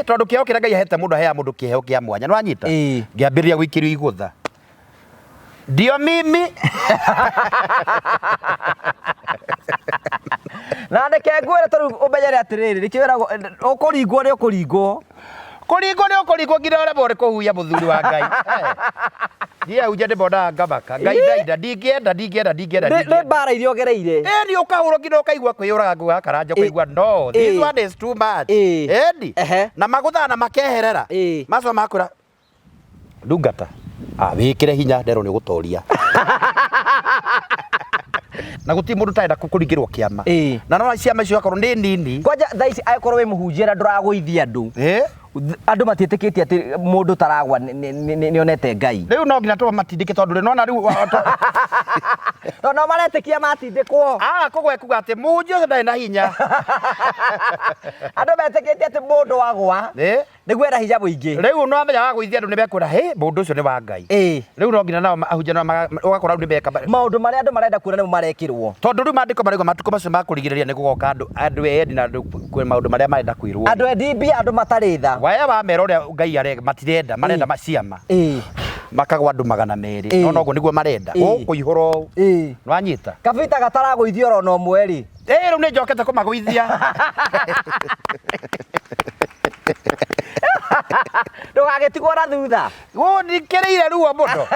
tondu kiheo kira Ngai ahete mundu hea mundu kiheo kia mwanya no anyita ngiambiriria guikirio igutha ndio mimi na ndeke ngwire toru umenyere atiriri rikiwira ukuringwo ni ukuringwo ngira ora bore kuhuya muthuri wa Ngai dia uje ndibona ngabaka Ngai ndaida ndingienda ni bara irio gereire ni ukahuro nginya ukaigua kwiyuraga ngwa karanja ukaigua no this one is too much edi na maguthana makeherera maco makura ndungata wikire hinya ndero ni gutoria na guti mundu taenda kukuringirwo kiama na no ciama icio akorwo ni nini kwanja thaici akorwo we muhunjira nduraguithia andu andu matieteketie ati mundu taragwa ni onete Ngai riu no nginya to matindike tondu ri nona riu no maretekia matindikwo kugwe kuga ati munju ndai na hinya andu meteketie ati mundu wagwa niguo era hinya muingi riu no amenya wa guithia andu ni bekwira mundu ucio ni wa Ngai riu no nginya nao ahunjia ugakora ni beka maundu maria andu marenda kuona ni marekirwo tondu riu mandiko marigwo matuko macio makurigiriria ni gugoka andu endi na kwi maundu maria marenda kwirwo andu endi andu matari tha waya wa mero ria Ngai arega matirenda marenda maciama makagwa andu 200 no niguo marenda kuihuro no anyita kabita gataraguithio ro no mweri riu ni njokete kumaguithia ndugagitigwo na thutha ndikireire ruo muno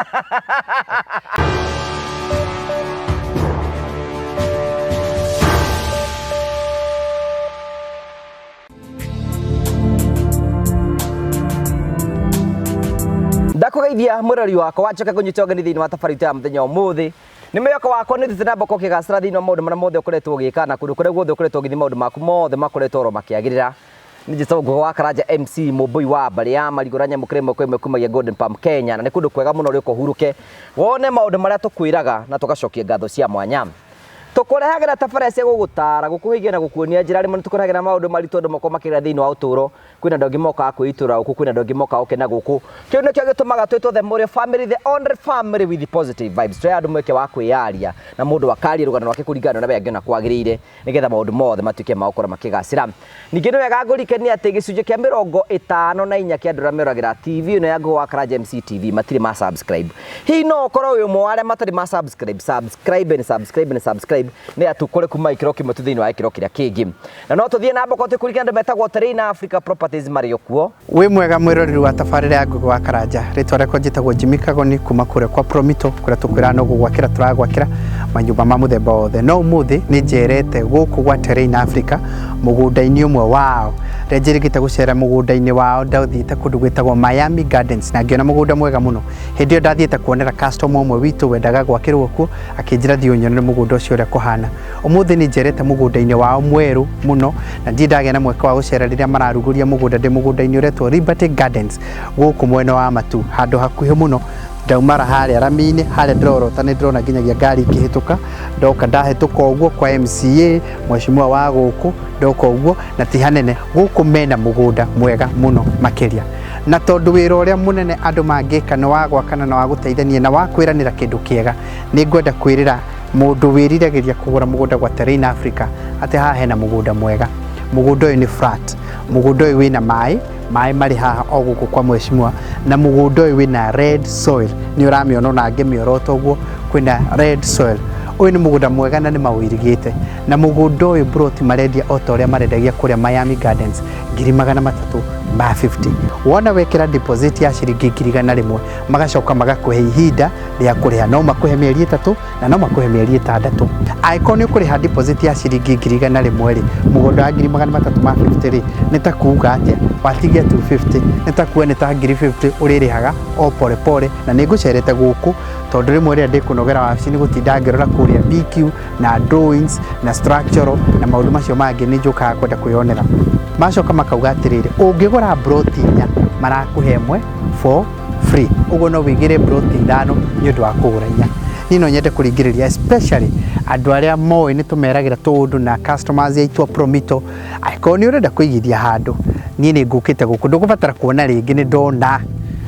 ndakugeithia murori wako wachoka kunyita ngani thiini wa tabarita ya muthenya umuthi ni mweko wako ni thina boko kigacira thiini wa maundu maria mothe ukoretwo ugikana kundu kuria guothe ukoretwo ugithi maundu maku mothe makoretwo ro makiagirira ni Njitogo wa Karanja MC mubui wa bari ya mariguranya mukremo kweme kumagia Golden Palm Kenya na ni kundu kwega muno riko huruke wone maundu maria tukwiraga na tugacokia ngatho cia mwanya tukurehagira tabarĩra cia gugutara gukuhigia na gukuonia njira rimwe tukurehagira maundu maritu andu mako makira thiini wa uturo kwina ndongi moka kwitura guku kwina ndongi moka okena guku kiu nikio gitumaga twitwo the Morio family, the only family with the positive vibes twa andu mweke wa kwiyaria na mundu wakari rugano rwake kuringana na bengi na kwagirire nigetha maundu mothe matuike maukora makigacira ningi ni wega ngurikania ati gicunje kia 54 kia andu rameroragira TV ino ya Ngo wa Karanja MC TV matire ma subscribe hi no korwo uyu mware matari ma subscribe ni atukore kuma ikiro kimwe tu thiini wa ikiro kiria kingi na no tuthie na mboko tukurikana andu metagwo Terrain Africa Properties Mario kuo wi mwega mwiroreri wa tabarĩra ya Ngo wa Karanja ritwa rekwa njitagwo Jimmy Kagoni kuma kure kwa Promito kuria tukwira no gugwakira turagwakira manyumba ma muthemba othe no umuthi ni njerete guku gwa Terrain Africa mugunda-ini umwe wao renjirigite gucera mugunda-ini wao ndathiite kundu gwitagwo Miami Gardens na ngiona mugunda mwega muno hindi ndathiite kuonera customer umwe witu wendaga gwakirwo kuo akinjira thio nyonere mugunda ucio uria kuhana umuthi ni njerete mugunda-ini wao mweru muno na ndindage na mweka wa gucera riria mararuguria mugunda ndi mugunda-ini uretwo Liberty Gardens guku mwena wa Matu handu hakuhi muno ndaumara haria rami-ini haria ndirorota ni ndirona nginyagia ngari ikihituka ndoka ndahituka uguo kwa MCA mheshimiwa wa guku ndoka uguo na ti hanene guku mena mugunda mwega muno makiria na tondu wira uria munene andu mangika ni wa gwakana na wa guteithania na wa kwiranira kindu kiega ni ngwenda kwirira mundu wiriragiria kugura mugunda gwa Terrain Africa ati haha hena mugunda mwega mugunda uyu ni flat mugunda uyu wina mai mari haha oguku kwa mheshimiwa na mugunda uyu wina red soil ni uramiona na ngimiorota uguo kwina red soil uyu ni mugunda mwega na ni mawirigite na mugunda uyu broti marendia otoria marendagia kuria Miami Gardens 350 wona wekira deposit ya ciringi 100 magacoka magakuhe ihinda ria kuriha no makuhe mieri 3 na no makuhe mieri 6 aiko ni kuriha deposit ya ciringi 100 ri mugunda wa 350 ni ta kuuga atia watigia 250 ni ta kuwa ni ta 50 uririhaga o pole pole na ni ngucerete guku tondu rimwe ria ndikunogera wabici ni gutinda ngirora kuria BQ na drawings na structural na maundu macio mangi ni njukaga kwenda kwionera macoka makauga atiriri ungigura broti nya marakuhe mwe for free ugo no wigire broti 5 ni undu wa kugura nya ni no nyende kuringiriria especially andu aria moe ni tumeragira tundu na customers aitu Promito aiko ni urenda kuigithia handu ni ni ngukite guku ndugubatara kuona ringi ni ndona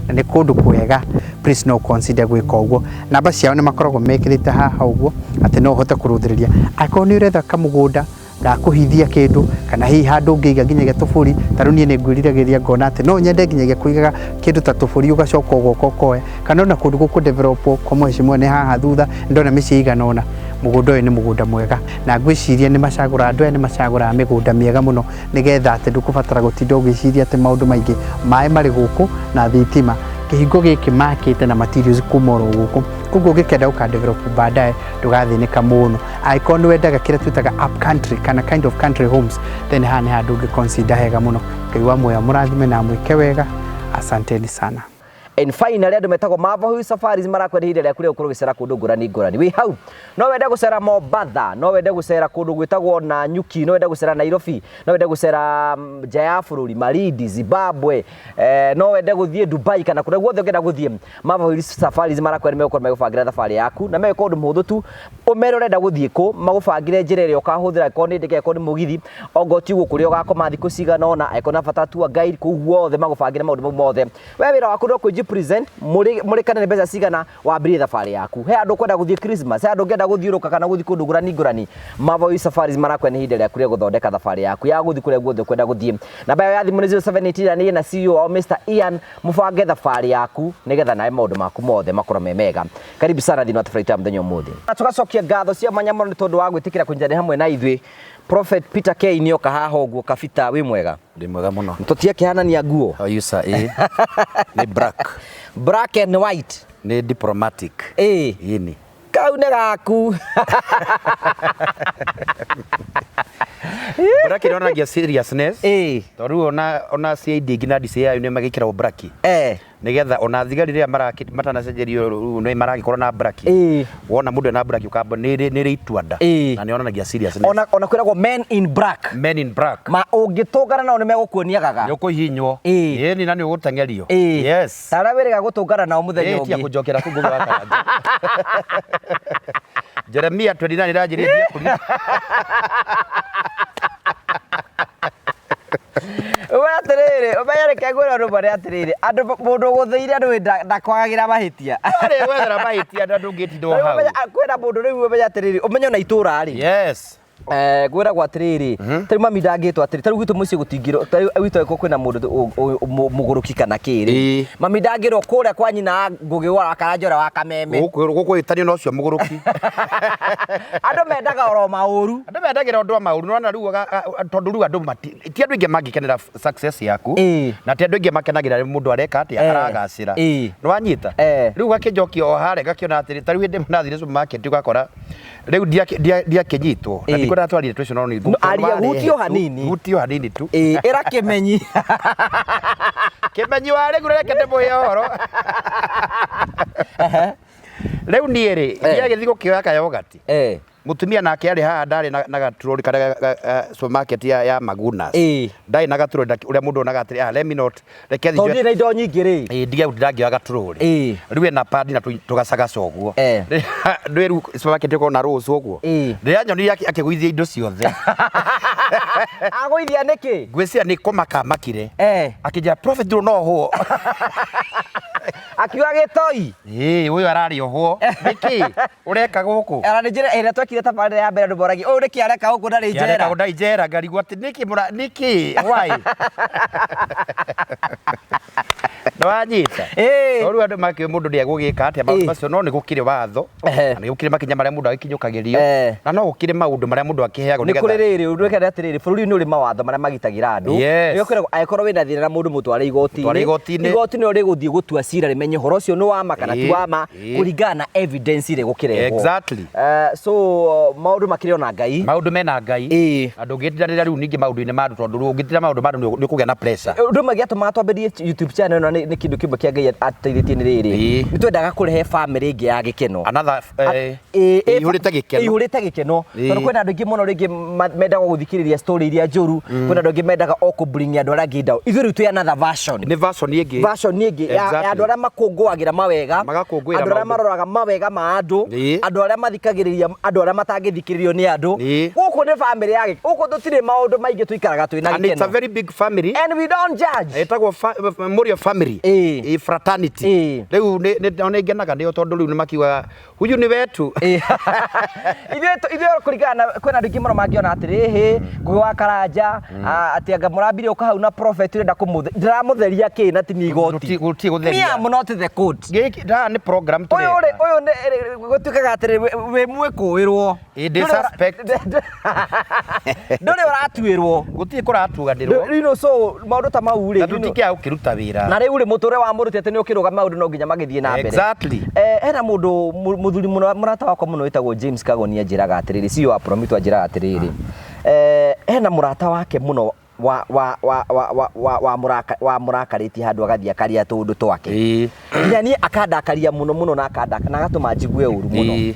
na ni kundu kwega please no consider gwika uguo namba ciao ni makoragwo mekirite haha uguo ati no hote kuruthiriria aiko ni uretha kamugunda ndakuhithia kindu kana hihi handu ngiiga nginyagia tuburi taru nie ni ngwiriragĩria ngona ati no nyende nginyagia kuigaga kindu ta tuburi ugacoka ugoko koe kana ona kundu guku develop kwa mweshimwe ni haha thutha ndona mĩciĩ igana ona mugunda uyu ni mugunda mwega na ngwiciria ni macagura andu ni macagura migunda miega muno nigetha ati ndukubatara gutinda ugiciria ati maundu maingi mai mari guku na thitima kihingo giki makite na materials kumoro guku kugo gikenda uka develop baadaye ndugathinika muno icon ni wendaga kira twitaga up country kana kind of country homes then hani handu consider hega muno kaiwa moya murathime na mwike wega asanteni sana. And finally andu metagwo Mavahui Safaris marakwenda hinde rĩa kuria ukuru gicera kundu ngurani wi hau no wende gucera Mombasa no wende gucera kundu gwitagwo na Nyuki no wende gucera Nairobi no wende gucera nja ya bururi Malindi Zimbabwe no wende guthie Dubai kana kuria guothe ngenda guthie Mavahui Safaris marakwenda megukora megubangira thabari yaku na megukora undu muhuthu tu umere urenda guthie ku magubangire njira ĩrĩa ukahuthira ko ni ndege ko ni mugithi ogoti gukuria ugakoma thiku cigana ona ekona bata tu guide ku guothe magubangire maundu mothe we wira waku no present muri kana ni mbeca cigana wambirie thabari yaku he andu kwenda guthie Christmas he andu ngenda guthiuruka kana guthie kundu ngurani Mavahui Safaris marakwenda hinde rĩa kuria guthondeka thabari yaku ya guthie kuria guothe kwenda guthie na bayo ya thimu ni 0718 ni na CEO au Mr Ian mubange thabari yaku nigetha nae maundu maku mothe makora mega karibu sana thini wa tafari ta mthenya umuthi tugacokia ngatho cia manyamoro ni tondu wa gwitikira kunjani hamwe na ithui Prophet Peter K ni oka haha uguo kabita wi mwega ndi mwega muno tutie kihanania nguo how you say ni black and white ni diplomatic ini kau ne gaku black ĩronanagia seriousness tondu ona CID ngina DCI ni magikira black nigetha ona thigari rĩa matanacenjerio ni maragikorwo na black wona mundu na black ukamba ni ritwanda na ni onanagia seriousness ona kwiragwo men in black ma ungitungana nao ni megukuoniagaga nikuhinywo ni na ni ugutengerio yes tara wiriga gutungana nao muthenya ungi kujokera kungu wa karanja Jeremia 29 irajirie kuria atiriri umenyere kegwira andu bari atiriri andu mundu guthiire andu ndakwagagira mahitia ari wethera mahitia andu ngitindo hau kwira mundu riu umenya atiriri umenya na itura ari yes gwira gwa atiriri tari mami ndangitwa atiriri tari gwitu muci gutingiro tari gwitu eko kwina mundu muguruki kana kiri mami ndangirwo kuria kwa nyina ngugi wa karanjora wa kameme guku itani no cio muguruki andu mendaga oro mauru andu mendagira undu wa mauru no na riu tondu riu andu ti andu ingi magikenera success yaku na ti andu ingi makenagira mundu areka ati aragacira no wanyita riu gakinjokio hare gakiona atiri tari hindi munathire supermarket ugakora riu dia kenyitwo na ndiko natwarire tucio no ni aria hutio hanini tu era kemenyi wale gureke ndemo yoro riu nieri dia githiko kioya kayogati mutumia nake ari haha ndari na gaturori kana supermarket ya Magunas ndai na gaturori uria mundu nagatiri let me not reke thi tondu indo nyingi ri ndige ndangia gaturori riu na padi na tugacagaca uguo riu supermarket ko na rose uguo ria nyoni akiguithia indo ciothe aguithia niki ngwiciria ni komaka makire akija Prophet no ho akiwa gitoi uyu arari oho niki ureka guku ara njira twakire tafari ya mbere nduboragi o niki areka guku ndari njera areka ndai njera ngarigwa ati niki why ndwanyita riu andu makio mundu ndi agugika atia macio no ni gukire watho na ni gukire makinya maria mundu akinyukagirio na no gukire maundu maria mundu akiheagwo nigetha ni kuri riri undu wekera atiriri bururi ni uri mawatho maria magitagira andu ni kwira akorwo wina thina na mundu mutware igoti-ini igoti-ini uri guthie gutua cira rimenye horo cio ni wama kana ti wama kuringana na evidence ire gukirehwo exactly so maundu makire ona ngai maundu mena ngai andu ngitirira riu ningi maundu-ini mandu tondu riu ngitira maundu mandu ni kugia na pressure undu magiatuma twambirie YouTube channel no ni kindu kimwe kia ngai ateithitie ni riri ni twendaga kurehe family ingi ya gikeno another ihurite gikeno tondu kwina andu ingi muno ringi mendaga guthikiriria story iria njuru kwina andu ingi mendaga okubring andu aria ngi ithu riu twi another version ingi ya andu aria makunguagira mawega andu aria maroraga mawega ma andu andu aria mathikagiriria andu aria matangithikiririo ni andu guku ni family yake guku tutire maundu maingi tuikaraga twina gikeno and it's a very big family and we don't judge etagwo Morio family fraternity riu ne ngenaga ndio tondu riu ni makiuga huyu ni wetu ithuĩ kũringana kwĩna andũ aingĩ mũno mangĩona atĩrĩ Ngũgĩ wa Karanja atĩ anga mũrambire ũka hau na prophet ũrenda ndĩramũtheria kĩ na ti ni igoti me am not the court gĩkĩ nĩ program ũyũ gũtuĩkaga atĩrĩ wĩ mwĩkũĩrwo ndũrĩ ũratuĩrwo gũtirĩ kũratuganĩrwo rĩu so maũndũ ta mau rĩ tũtikĩaga gũkĩruta wĩra na rĩu rĩ mũtũrĩ wa mũrũti atĩ nĩ ũkĩrũga maũndũ no nginya magĩthiĩ na mbere hena mũndũ mũthuri mũrata wakwa mũno wĩtagwo James Kagoni anjĩraga atĩrĩrĩ CEO wa Promito anjĩraga atĩrĩrĩ hena mũrata wake mũno wa mũrakarĩtie handũ agathiĩ akaria tũndũ twake nginya niĩ akandakaria mũno na agatũma njigue ũru mũno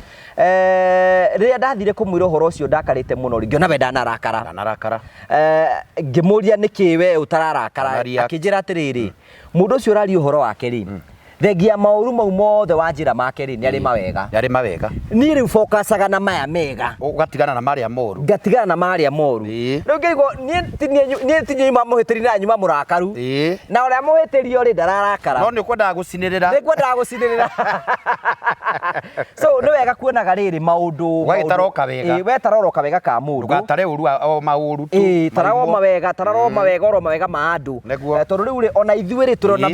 rĩrĩa ndathire kũmwĩra ũhoro ũcio ndakarĩte mũno ngĩona we ndanarakara ngĩmũria nĩkĩ we ũtararakara akĩnjĩra atĩrĩrĩ mũndũ ũcio ũraria ũhoro wake rĩ thengia maũru mau mothe wa njĩra make rĩ nĩ arĩ mawega niĩ rĩu focusaga na maya mega ũgatigana na marĩa moru rĩu ngĩigua niĩ ti nyuma mũhĩtĩri na nyuma mũrakaru na ũrĩa mũhĩtĩrio rĩ ndararakara no nĩ ũkwendaga gũcinĩrĩra so nĩ wega kuonaga rĩrĩ maũndũ wetaroroka wega ka mũndũ ndũgatare ũru o maũru tarao mawega ma andũ tondũ rĩu rĩ ona ithuĩ rĩ tũrona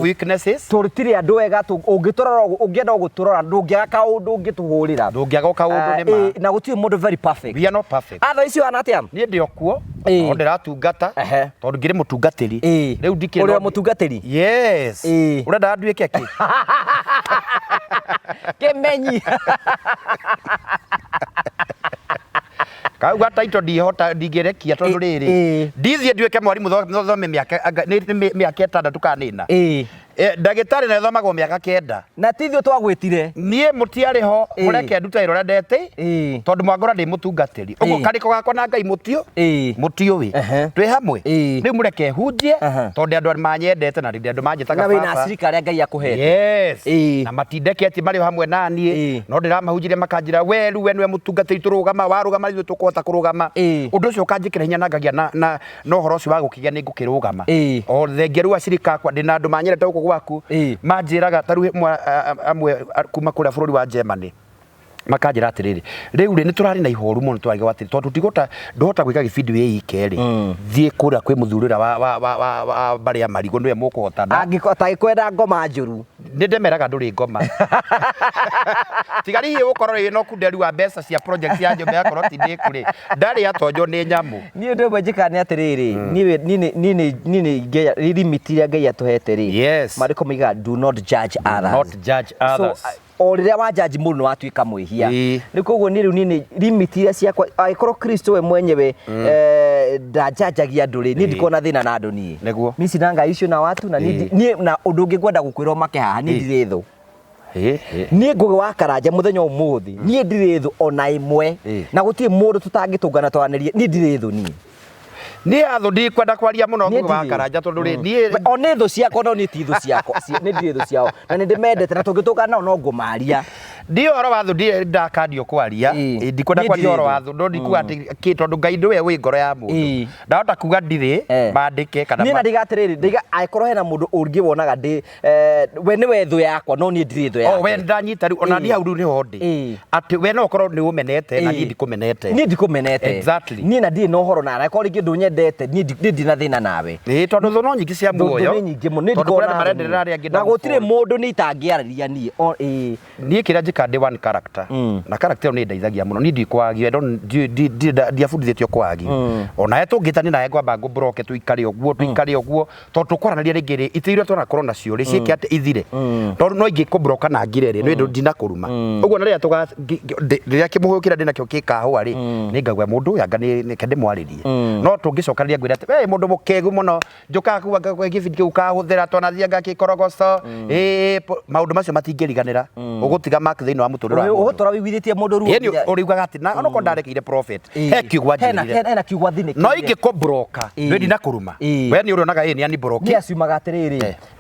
weaknesses tũrutire andũ wega ũngĩenda gũtũrora ndũngĩaga kaũndũ ũngĩtũhũrĩra na gũtirĩ mũndũ very perfect we are not perfect icio ana atĩa niĩ ndĩ okuo no ndĩratungata tondũ ngĩrĩ mũtungatĩri rĩu ndikĩrĩ ũrĩa mũtungatĩri yes ũrenda nduĩke kĩ kĩmenyi kauga taito ndingĩrekia tondũ rĩrĩ ndithiĩ nduĩke mwarimũ thome mĩaka 6 kanina ndagĩtarĩ na thomagwo mĩaka 9 na ti ithuĩ twagwĩtire niĩ mũtiarĩ ho mũreke nduta wĩra ũrĩa ndete tondũ mwangora ndĩ mũtungatĩri ũguo karĩko gakwa na Ngai mũtiũĩ twĩ hamwe rĩu mũreke hunjie tondũ andũ manyendete na andũ manjĩtaga baba na wĩna acirika arĩa Ngai akũhete yes na matindeketie marĩ hamwe naniĩ no ndĩramahunjirie makanjĩra we rĩu we nĩwe mũtungatĩri tũrũgama warũgama ithuĩ tũkũhota kũrũgama ũndũ ũcio ũkanjĩkĩra hinya na ngagia na ũhoro ũcio wa gũkĩgĩa nĩ ngũkĩrũgama o thengia rĩu acirika akwa ndĩ na andũ manyendete gũkũ gwaku manjĩraga tarũ amwe kuma kũrĩa bũrũri wa Germany makanjĩra atĩrĩrĩ rĩu nĩ tũrarĩ na ihoru mũno twarigwo atĩrĩ tondũ ndũhota gwĩka gĩbindi wĩ ike rĩ thiĩ kũrĩa kwĩ mũthurĩra wa Mbarĩ ya Marigũ nĩwe mũkũhotana angĩkwenda ngoma njũru nĩ ndemeraga ndũrĩ ngoma tigari hihi ũkorwo rĩ no kunderi wa mbeca cia project ya Njombe yakorwo ti ndĩkũrĩ ndarĩ atonjo nĩ nyamũ niĩ ũndũ ũmwe njĩkaga nĩ atĩrĩrĩ niĩ limit iria Ngai atũhete rĩ marĩko moigaga do not judge others o rĩrĩa wa judge mũndũ nĩ watuĩka mwĩhia rĩu koguo niĩ rĩu niĩ limit iria ciakwa angĩkorwo Kristo we mwenyewe ndajanjagia andũ rĩ niĩ ndikona thĩna na andũ niĩ mimi sina ngai icio na watu na niĩ na ũndũ ũngĩ ngwenda gũkwĩra make haha niĩ ndirĩ thũ niĩ Ngũgĩ wa Karanja mũthenya ũmũthĩ niĩ ndirĩ thũ ona ĩmwe na gũtirĩ mũndũ tũtangĩtũngana twaranĩrie niĩ ndirĩ thũ niĩ athũ ndikwenda kwaria mũno Ngũgĩ wa Karanja tondũ rĩ niĩ o nĩ thũ ciakwa no niĩ ti thũ ciakwa nĩ ndirĩ thũ ciao na nĩ ndĩmendete na tũngĩtũngana nao no ngũmaria ndio horo wa thũ ndakandio kwaria ndikwenda kwaria horo wa thũ no ndikuga atĩ tondũ Ngai ndũwe wĩ ngoro ya mũndũ ndahota kuga ndirĩ mandĩke kana niĩ na ndigatĩrĩrĩ angĩkorwo hena mũndũ ũngĩ wonaga we nĩwe thũ yakwa no niĩ ndirĩ thũ yakwa we ndanyita rĩu ona niĩ hau rĩu nĩho ndĩ atĩ we no ũkorwo nĩ ũmenete na niĩ ndikũmenete niĩ na ndirĩ na ũhoro na angĩkorwo rĩngĩ ndũnyendete niĩ ndina thĩna nawe tondũ thũ no nyingĩ cia muoyo na gũtirĩ mũndũ nĩ itangĩarĩria niĩ kĩrĩa njĩka ndĩ one character na character ĩyo nĩ ndeithagia mũno niĩ ndikwagi ndiabundithĩtio kwagi ona tũngĩtani nawe ngwamba ngũbroke tũikare ũguo tondũ tũkwaranĩria rĩngĩ rĩ itĩ iria twanakorwo nacio rĩ ciĩke atĩ ithire tondũ no ingĩkũbroka na ngire rĩ nĩ ũndũ ndinakũruma ũguo na rĩrĩa kĩmũhũkĩra ndĩnakĩo gĩkahũa rĩ nĩ ngagwa mũndũ ũyũ anga nĩke ndĩmwarĩrie no tũngĩcokanĩria ngwĩra atĩ mũndũ mũkegu mũno njũkaga kuga gĩbindi kĩu kahũthĩra twanathiĩ ngakĩkorogoco maũndũ macio matingĩriganĩra ũgũtiga mark thĩinĩ wa mũtũrĩre wa mũndũ ũgũtũra wĩwithĩtie mũndũ ruo ũrĩugaga atĩ na onokorwo ndarekeire prophet he kiugo anjĩrire hena kiugo thĩinĩ no ingĩkũbroka nĩ ndinakũruma we nĩ ũrĩonaga nĩ anibroki nĩ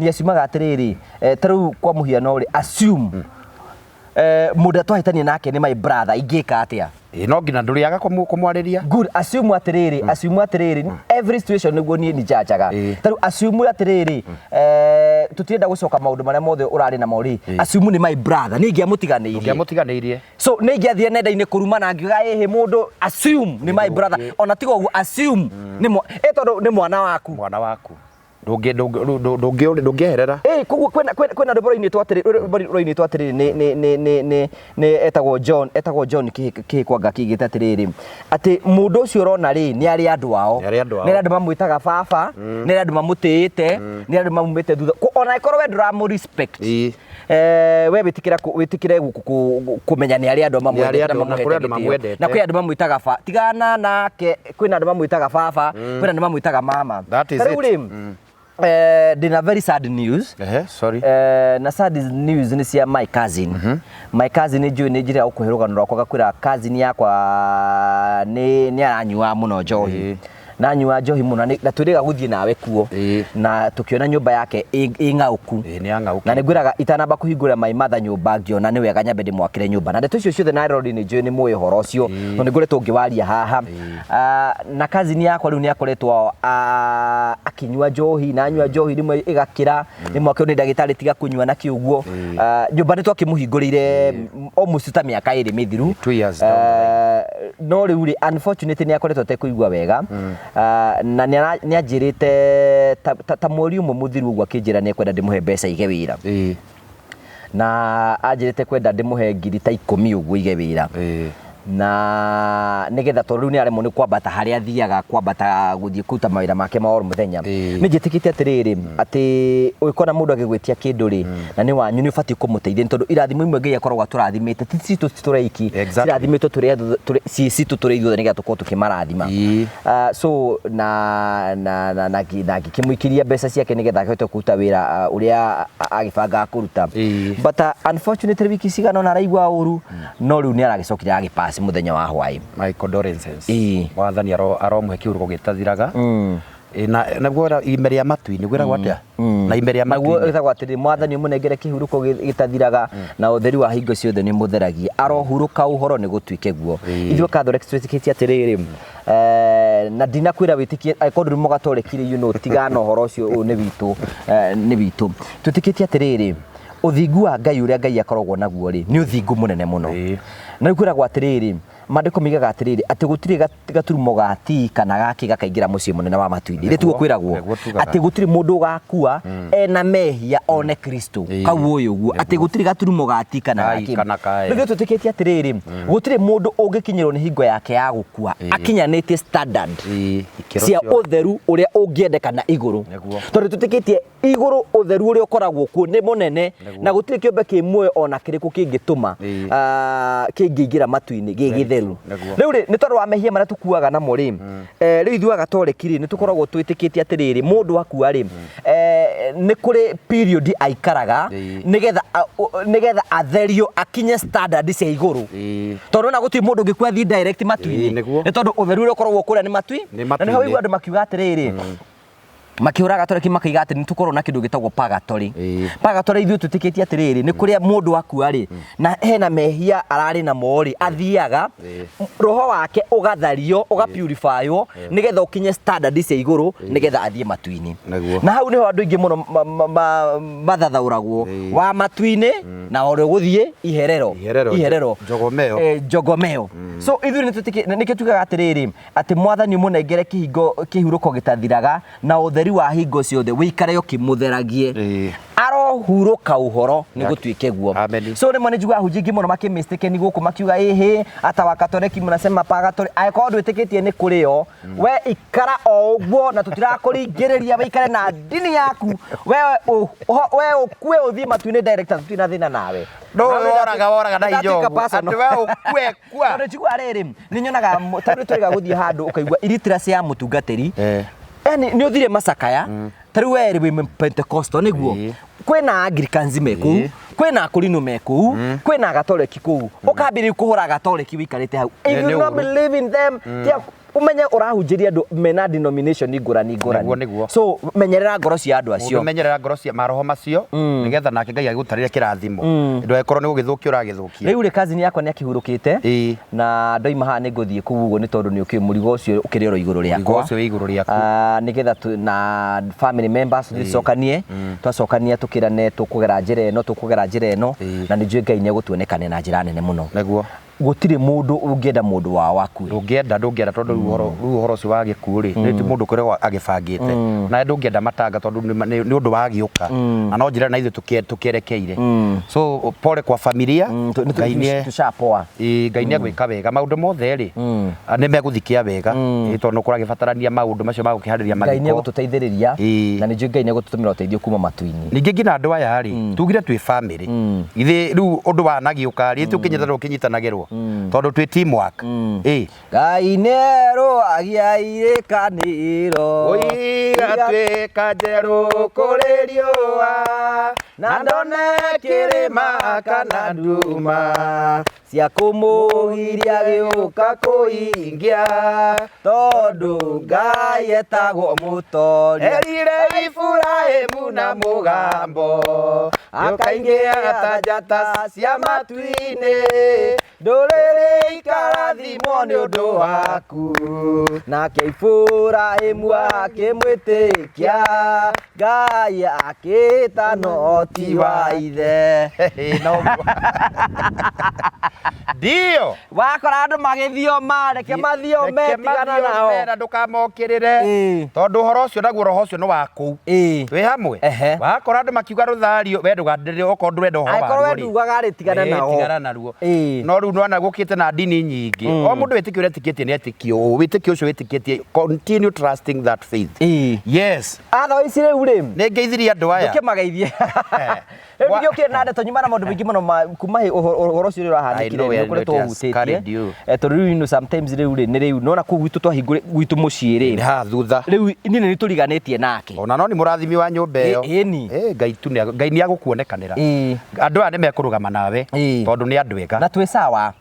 aciumaga atĩrĩrĩ ta rĩu kwa mũhiano rĩ assume mũndũ twahĩtania nake nĩ my brother ingĩka atĩa no nginya ndũrĩaga kũmwarĩria good assume atĩrĩrĩ every situation nĩguo niĩ njajaga ta rĩu assume atĩrĩrĩ tutirenda gucoka maundu maria mothe urari na mori assume ni my brother ningi amutiganeirie so ningi athie nenda-ini kuruma na ngiuga mundu assume ni my brother ona tigo uguo assume ni tondu ni mwana waku ndungĩherera koguo kwena ndoboro-inĩ twatirĩ nĩ etagwo John Kĩkwanga kĩigĩte atĩrĩrĩ atĩ mũndũ ũcio ũrona rĩ nĩ arĩ andũ ao nĩ andũ mamwĩtaga baba nĩ andũ mamũtĩĩte nĩ andũ mamumĩte thutha ona ĩkorwo we ndũramũ respect we wĩtĩkĩre kũmenya nĩ arĩ andũ mamwendete na kwĩ andũ mamwĩtaga baba tigana nake kwĩna andũ mamwĩtaga baba kwĩna andũ mamwĩtaga mama dina very sad news na sad news ni cia my cousin my cousin ni njira ukuheruganura kwa kwira cousin yakwa ni aranyua muno njohi na nyua njohi muno na turiga guthie nawe kuo na tukiona nyumba yake ingauku na nigwiraga itanamba kuhingura my mother nyumba ngiona ni wega nyambe ndimwakire nyumba na ndeto icio ciothe na Nairobi ni njui ni muwe horo ucio no niguretwo ngiwaria haha na cousin yakwa riu ni akoretwo akinyua njohi na nyua njohi rimwe igakira rimwe akio ni ndagitari tiga kunyua na kiuguo nyumba ni twakimuhingurire almost ta miaka 2 mithiru 2 years no riu unfortunately ni akoretwo tekuigua wega na ni anjirite ta mweri umwe muthiru gwa kinjira ni kwenda ndimuhe mbeca ige wira na anjirite kwenda ndimuhe ngiri ta 10 uguo ige wira na nigetha tondu riu ni aremwo ni kwambata haria athiaga kwambata guthie kuruta mawira make ma muthenya ni njitikite atiriri ati ukona mundu agigwitia kindu ri na ni wanyu ni ubati kumuteithia tondu irathimo imwe ngai akoragwo aturathimite ticitu turaiki irathimite citu tureithio nigetha tukorwo tukimarathima so na gikimuikiria mbeca ciake nigetha ahote kuruta wira uria agibanga kuruta but unfortunately wiki cigana na araigua uru no riu ni aragicokira agipass muthenya wa hwai my condolences wathani aromuhe kiuruko gitathiraga na gwora imeria matwi ni gwira gwatia na imeria matwi naguo etagwo atiri mwathani munengere kihuruko gitathiraga na utheri wa hingo ciothe ni mutheragie arohuruka uhoro ni gutwike guo ithuĩ Catholic twĩtĩkĩtie atĩrĩrĩ na ndina kwĩra wĩtĩkie akorwo ndũrĩ mũgatoreki tigana uhoro ũcio nĩ witũ twĩtĩkĩtie atĩrĩrĩ uthingu wa Ngai uria Ngai akoragwo naguo ri ni uthingu munene muno na kwiragwo atiriri mandiko migaga atiriri ati gutiri gaturumo gati kana gaki gakaingira mucii munene wa matwindi ri tugo kwiragwo ati gutiri mundu gakua ena mehia one Kristo kau uyu guo ati gutiri gaturumo gati kana gaki ndio tutikitie atiriri gutiri mundu ungikinyirwo ni hingo yake ya gukua akinyanite standard cia utheru uria ungiendeka na iguru tondu tutikitie iguru utheru uria ukoragwo ku ni munene na gutiri kiumbe kimwe ona kiriku kingituma kingiingira matwini gigithe riu ni tondu wa mehia maria tukuaga na muri riu ithuĩ Agatoreki ri ni tukoragwo twĩtĩkĩtie atĩrĩrĩ mundu akua ri ni kuri period aikaraga nigetha atherio akinye standard cia iguru tondu na gutiri mundu ngikua thi direct matwini ni tondu utheru uri ukoragwo kuria ni matwi na ni hau andu makiuga atĩrĩrĩ makiura Agatoreki makaiga ati nitukorwo na kindu gitagwo purgatory purgatory ithuĩ twĩtĩkĩtie atĩrĩrĩ ni kuria mundu akua ri na hena mehia arari na mori athiaga roho wake ugathario ugapurifywo nigetha ukinye standard cia iguru nigetha athie matwini na hau niho andu ingi muno mathathauragwo wa matwini na ore guthie iherero jogomeo so ithuĩ nĩkĩo tugaga atĩrĩrĩ ati mwathani munengere kihuruko gitathiraga na utheri wa hingo ciothe wikare ukimutheragie arohuruka uhoro ni gutwike guo so rimwe ni njiguaga hunjingi muno makimistake ni guku makiuga ata wa Gatoreki mnasema purgatory aiko ndwitikitie ni kurio we ikara o uguo na tutirakuringiriria weikare na dini yaku we ukue uthie matwini director tutina thina nawe no woraga na ijo ati we ukue kwa ndo njigua riri ni nyonaga tondu twega guthie handu ukaigua illiteracy ya mutungatiri ni uthire Masakaya tariu weri wi Pentecostal niguo kwina Anglicans meku kwina Akorino meku kwina Gatoreki ku ukambiri kuhura Gatoreki wikarite hau if you not believe in them umenye urahunjiria andu mena denomination ngurani. So menyerera ngoro cia andu acio. Menyerera ngoro cia maroho macio nigetha nake Ngai agutarire kirathimo. Ndwekorwo ni gugithukia uragithukia. Riu ri cousin yakwa ni akihurukite na ndoima haha ni nguthie kuu uguo ni tondu ni ukimurigo ucio ukiri ro iguru riakwa. Iguru ucio iguru riakwa. Nigetha na family members twicokanie twacokania tukirane tukugera njira eno na ni njue Ngai ni gutuonekane na njira nene muno. Neguo gutire mundu ungienda mundu waku ndungienda tondu ruhoro ucio wa gikuo ri ni mundu kuria agibangite na ndungienda matanga tondu ni undu wa giuka na no njira na ithu tukierekeire so pole kwa familia Ngai ni tushapoa Ngai ni agwika wega maundu mothe ri ni meguthikia wega tondu kuragibatarania maundu macio magukihariria magiko Ngai ni gututeithiriria na ni njue Ngai ni gututumira uteithio kuma matu-ini ningi ngina andu aya ri tugire twi family ithi riu undu wa nagiuka ri tukinyitanagirwo tondu twi teamwork Ngai nero agiaire kaniro gatwika njeru kuri riua na ndone kirima kana nduma cia kumugiria giuka kuingia tondu Ngai etagwo mutori erire Ifurahimu na mugambo akaingia ta njata cia matu-ini nduriri ikarathimwo ni undu waku nake Ifurahimu akimwitikia Ngai akita no ti wa ithe ndio wakora andu magithioma reke mathiome tigana nao na ndukamokirire tondu horo ucio naguo roho ucio ni waku twi hamwe wakora andu makiuga ruthario we ndugandire okorwo ndurenda horo waruo akorwo ndugaga ri tigana naruo no riu nwana gukite na ndini nyingi o mundu witikie uretikitie ni etikio witikio ucio witikitie continue trusting that faith yes atho ici riu ri ni ngeithirie andu aya ukimageithie Ndio kile nade tonyuma na maundu bingi muno kuma uhoro ucio urahanikire kuri tuhutitie to riu sometimes riu ni riu nona ku gwitu twahingure gwitu mucii ri ha thutha riu nini ni turiganitie nake ona no ni murathimi wa nyumba iyo Ngai ni agukuonekanira andu aya ni mekurugama nawe tondu ni andu ega na twi sawa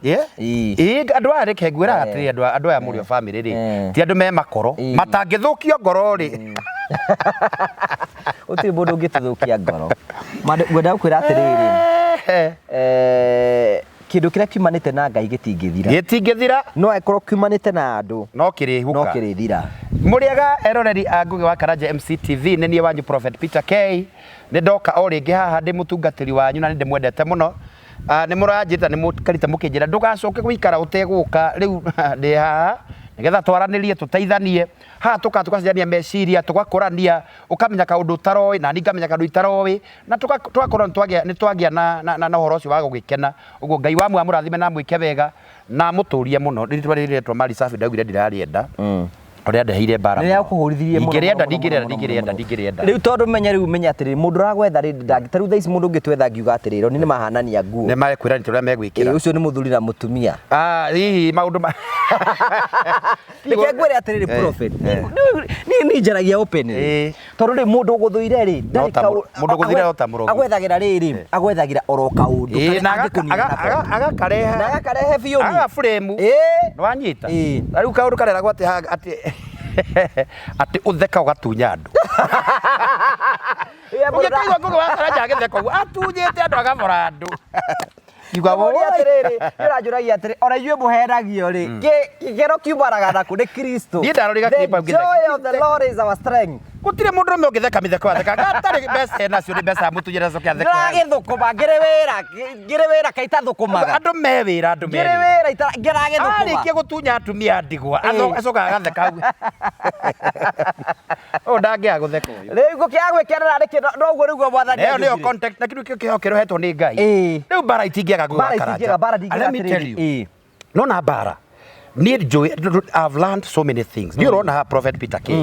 andu aya reke ngwira atiri andu aya muri family ri ti andu me makoro matangithukio ngoro ri uti mundu ungituthukia ngoro gwenda gukwira atiriri kindu kiria kiumanite na Ngai gitingithira no ekorwo kiumanite na andu no kirithira muriega eroreri a Ngugi wa Karanja MCTV ni nie wanyu Prophet Peter K ni ndoka o ringi haha ndi mutungatiri wanyu na ndi mwendete muno ni muranjita ni mukarite mukinjira ndugacoke gwikara uteguka riu ndi haha nigetha twaranirie tuteithanie ha tukacenjania meciria tugakorania ukamenya kaundu utaroi na ningamenya kaundu itaroi na tugakorwo ni twagia na uhoro ucio wa gugikena uguo Ngai wa murathime na mwike wega na muturie muno ritwa mari safi ndagire ndirarienda uria ndeheire bara ni akuhurithirie muno ndingirienda riu tondu menya atiri mundu ragwetha ri ndangitaru thaici mundu ngitwetha ngiuga atiriro ni mahanania nguo ni makwira ni turia megwikira ucio ni muthuri na mutumia hihi maundu reke ngwire atiriri Prophet ni njaragia open tondu ri mundu uguthuire ri mundu uguthuire otamurogo agwethagira riri agwethagira oro kaundu agakarehe biu aga frame nwanyita riu kaundu kareragwo ati ati utheka ugatunya andu ugikaigwa Ngugi wa Karanja agitheka uguo atunyite andu agabora andu Igwa atiriri urajuragia atiri ora yue muheragio ri kigero kiubaraga naku ni Kristo ni ndaroriga kipa ngitheka joy of the Lord is our strength gutire mundu rume ungitheka mitheko atheka gatari bese nacio ni besa mutujira coke atheka ndagithukuma ngire wira kaita thukumaga andu me wira ngire wira ngiragithukuma arikia gutunya atumia ndigwa acoka agatheka o ndangia gutheka uyu riu gukiagwikerera riki noguo riu mwathani leo nio contact na kindu kio kirohetwo ni Ngai riu bara itingiaga Ngugi wa Karanja let me tell you no na bara need joy. I've learned so many things. You don't have Prophet Peter K.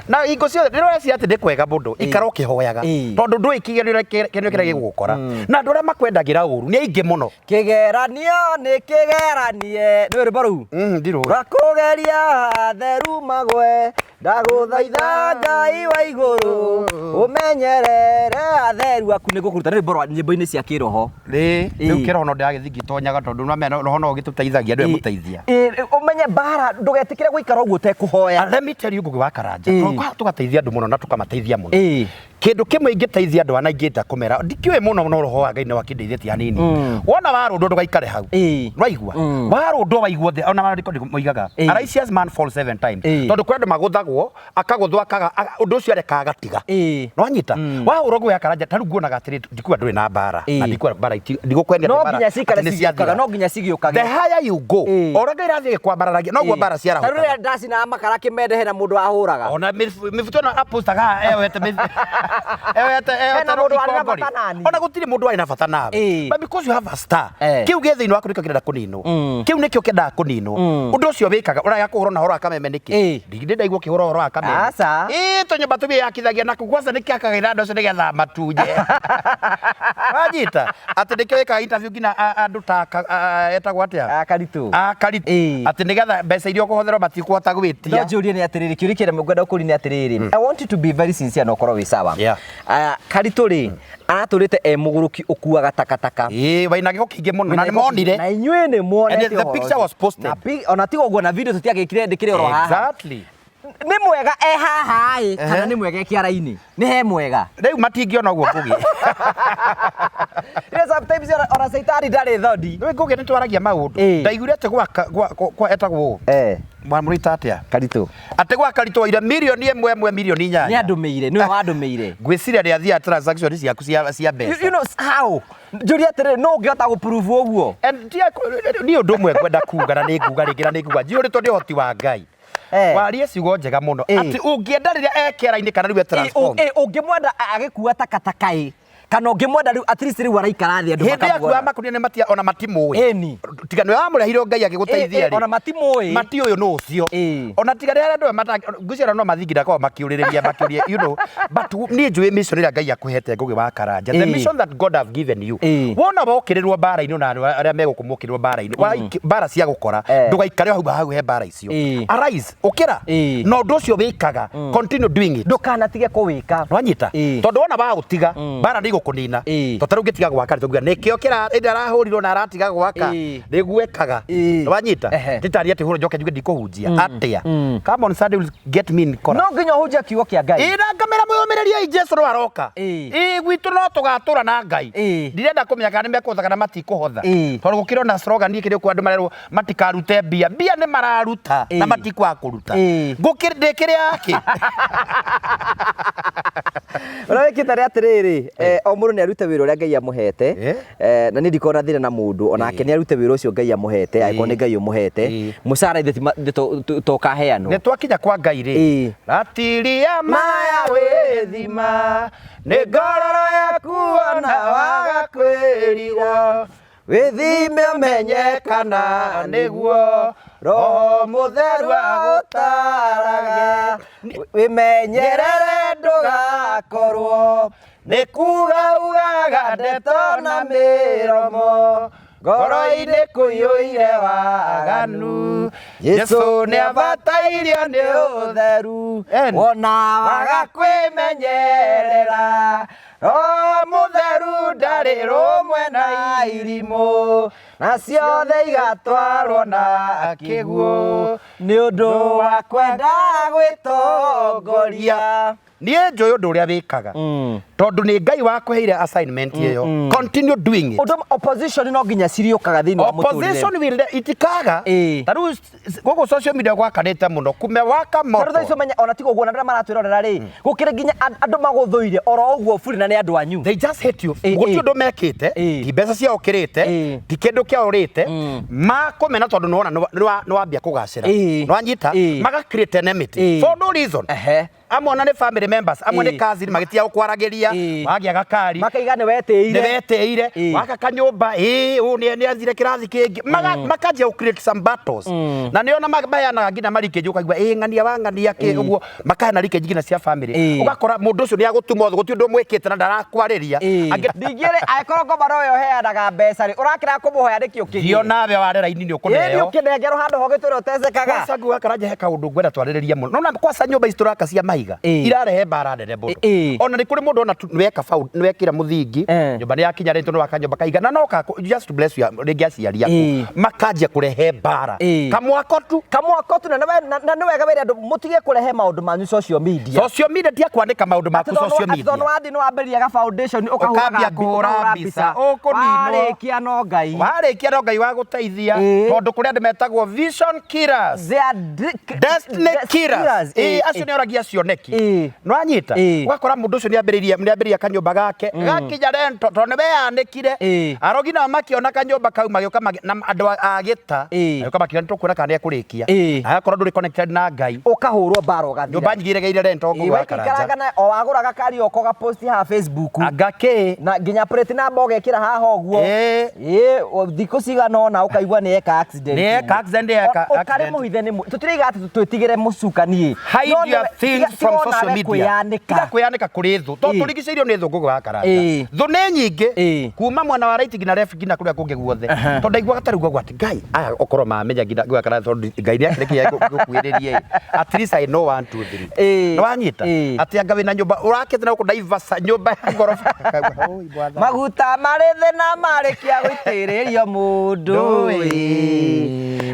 Na iko cio rero cia ati ndikwega mundu ikara ukihoyaga tondu ndu ikigerio kenyo kira gigukora na ndu ria makwendagira uru ni aingi muno kigeranio ni kigeranie ni ribaru ndiro gakugeria theru magwe ndaguthaitha Ngai wa iguru umenyerere atheru aku niguo kuruta rwimbo rwa nyimbo-ini cia kiroho riu kiroho no ndagithigitonyaga tondu no mena roho no gituteithagia ndu emuteithia umenye bara ndugetikire guikara uguo utekuhoya. Let me tell you Ngugi wa Karanja tugateithia andu muno na tukamateithia muno kindu kimwe ingiteithia andu ana ingita kumera ndikiwe muno no roho wa Ngai no akindeithĩtie hanini wona warundu ndugaikare hau raigua warundu waigua the ona mariko moigaga a righteous man falls 7 times tondu kwenda maguthagwo akaguthwa akaga undu ucio areka gatiga no anyita wahurwo Ngugi wa Karanja taru nguonaga atiri ndikuwa nduri na bara na ndikuwa bara ndigukwendia bara no nginya cikare ciakaga no nginya cigiukaga the higher you go ora Ngai rathie kwambararagia no gwa bara ciara taru ria ndasi na makara kimendehe na mundu ahuraga ona mifuto na apostaga ewete ona gutiri mundu aina bata nawe but because you have a star kiu gethe-ini waku nikio kirenda kunino kiu nikio kendaga kunino undu ucio wikaga ura yakuhurwo na horo akameme niki ndiginde ndaigua kihurwo horo akameme asa tonyo tumia yakithagia na kugwasa nikiakaga irando ucio nigetha matunje wanyita ati nikio wikaga interview ngina andu ta etagwo atia karitu ati nigetha mbeca iria ukuhotherwo matikuhota gwitia no jurie ni atiriri kiuri kire mugwenda ukuri ni atiriri I want you to be very sincere no korwo wi sawa karitu ri araturite muguruki ukuaga takataka waina giko kingi muno na nimonire na inywe ni muonete the picture was posted na ona tigo guo na video tutiagikire ndikire ro haha exactly ni mwega haha kana ni mwega kiara-ini ni he mwega riu matingiona uguo Ngugi sometimes ona saitari ndari thodi no Ngugi ni twaragia maundu ndaigurete gwa etagwo mwamurita atia karitu ate gwa karitu waire milioni 1 milioni 8 ni andumeire ni wandumeire gwiciria ria thia transaction ciaku cia mbeca you know how juria tere no ngiota gu prove uguo ni undu mwe kwenda kuga na ni nguga ringi na ni nguga jiuritwo ni hoti wa Ngai warie ciugo njega muno ati ungienda riria ekera-ini kana riu transform ungimwenda agikua takataka kana ungimwenda riu at least riu araikara thi andu makamwona hindi yaku makunia ni matia ona matimui tigano ya murehiro Ngai agiguteithia ri ona matimui mati uyu no ucio ona tigano ya andu ngucira no mathingira kwa makiuriria you know but ni njui mission ria Ngai akuhete Ngugi wa Karanja the mission that God have given you wona bokirirwo bara-ini na aria megukumukirwo bara-ini bara cia gukora ndugaikare hau he bara icio arise ukira no ndu ucio wikaga continue doing it ndukanatige kuwika wanyita tondu wona ba utiga bara ndi kunina to taru gitiga gwaka tuga nikio kira arahurirwo na aratiga gwaka niguekaga wanyita titari ati huro njoke njuge ndikuhunjia atia come on Sunday will get me in corner no nginya hunjia kiugo kia Ngai ngamera muyumireria Jesu no aroka gwitu no tugatura na Ngai ndirenda kumenya kana nimekutha kana matikuhotha tondu gukiro na slogan ikiri ku andu marerwo matikarute mbia ni mararuta na matikwa kuruta ngukirindikire yake urawikita ri atiriri o mundu ni arute wira uria Ngai amuhete na ni ndikona thina na mundu onake ni arute wira ucio Ngai amuhete aiko ni Ngai umuhete mucara ithe to kaheano ni twakinya kwa Ngai ri ratiria maya withima ni ngororo yaku ona waga kwirira withime umenyekana niguo roho mutheru agutarage wimenyerere ndugakorwo ni kuga ugaga ndeto na miromo ngoro-ini kuiyuire waganu Jesu ni abatairio ni utheru wona waga kwimenyerera mutheru ndari rumwe na irimu na ciothe igatwarwo na kiguo ni undu wa kwenda gwitongoria ni njui undu uria wikaga tondu ni Ngai wakuheire assignment iyo continue doing it opposition no nginya ciriukaga thiini wa muturire opposition will itikaga taru gogo social media gwakanite muno kumewaka moto taru thaicio menya ona tigo guo na ndira maratwirorera ri gukire nginya andu maguthuire oro uguo buri na ni andu anyu they just hate you guti undu mekite ti mbeca cia ukirite ti kindu kia urite makumena tondu nuona ni wambia kugacira nwanyita maga create enmity for no reason amona ni family members amwe ni cousin magitia ukwaragiria wagia gakari makaiga ni weteire waka kanyumba ni azire kirathi kingi makajia u create some battles na niona mabayana ngina marike juka igwa ngania wangania ki uguo makana rike ngina cia family ugakora mundu ucio ni agutuma guti undu mwikite na ndarakwariria ndingire aikoroko baroyo heanaga mbeca ri urakira kumuhoya nikio kingi dio nawe warera-ini ni ukuneo ni ukinengero handu hogitwire utecekaga kwa sagu Karanja he kaundu ngwenda twaririria muno nona kwa sa nyumba ici turaka cia mai makaiga irarehe mbara nene mũno ona nĩ kũrĩ mũndũ ona nĩwekĩra mũthingi nyũmba nĩ yakinya rĩtũ nĩ wakanyũmba kaiga na no just to bless you rĩngĩ aciari aku makanjia kũrehe mbara kamwako tu na nĩ wega wĩra andũ mũtige kũrehe maũndũ manyu social media ndia kwandĩka maũndũ maku social media tondũ wathi nĩ wambĩrĩria ga foundation ũkahũra mbica warĩkia no Ngai wa gũteithia tondũ kũrĩ andũ metagwo vision killers destiny killers acio nĩ oragia cioneki no anyita ũgakora mũndũ ũcio nĩambĩrĩria kanyũmba gake gakinya rento tondũ nĩ weyanĩkire arogi nao makĩona kanyũmba kau magĩũka na andũ a gĩta magĩũka makĩona nĩtũkwĩra kana nĩekũrĩkia agakorwo ndũrĩ connected na Ngai ũkahũrwo mbara ũgathira nyũmba nyingĩ iregeire rento gwa Karanja o wagũraga kari ũkoga post ha Facebook na nginya plate number ũgekĩra haha ũguo thikũ cigana ũna ũkaigua nĩ eka accident ũkarĩ mũhithe nĩ tũtiraiga atĩ twĩtigĩre mũcukani hide your things from social media tiga kwĩyanĩka kũrĩ thũ tondũ tũrigicĩirio nĩ thũ ngũgũ wa Karanja thũ nĩ nyingĩ kuma mwena wa right nginya left nginya kũrĩa kũngĩ guothe tondũ ndaigua gatarĩ guo atĩ Ngai aya ũkorwo mamenya nginya ngũgũ wa Karanja tondũ Ngai nĩ akĩrĩkia gũkuĩrĩria at least I know 1 2 3 nĩ wanyita atĩ anga wĩna nyũmba ũrakĩte na gũkũndaivaca nyũmba ya ngoroba maguta marĩ thĩna marĩkia gũitĩrĩrio mũndũ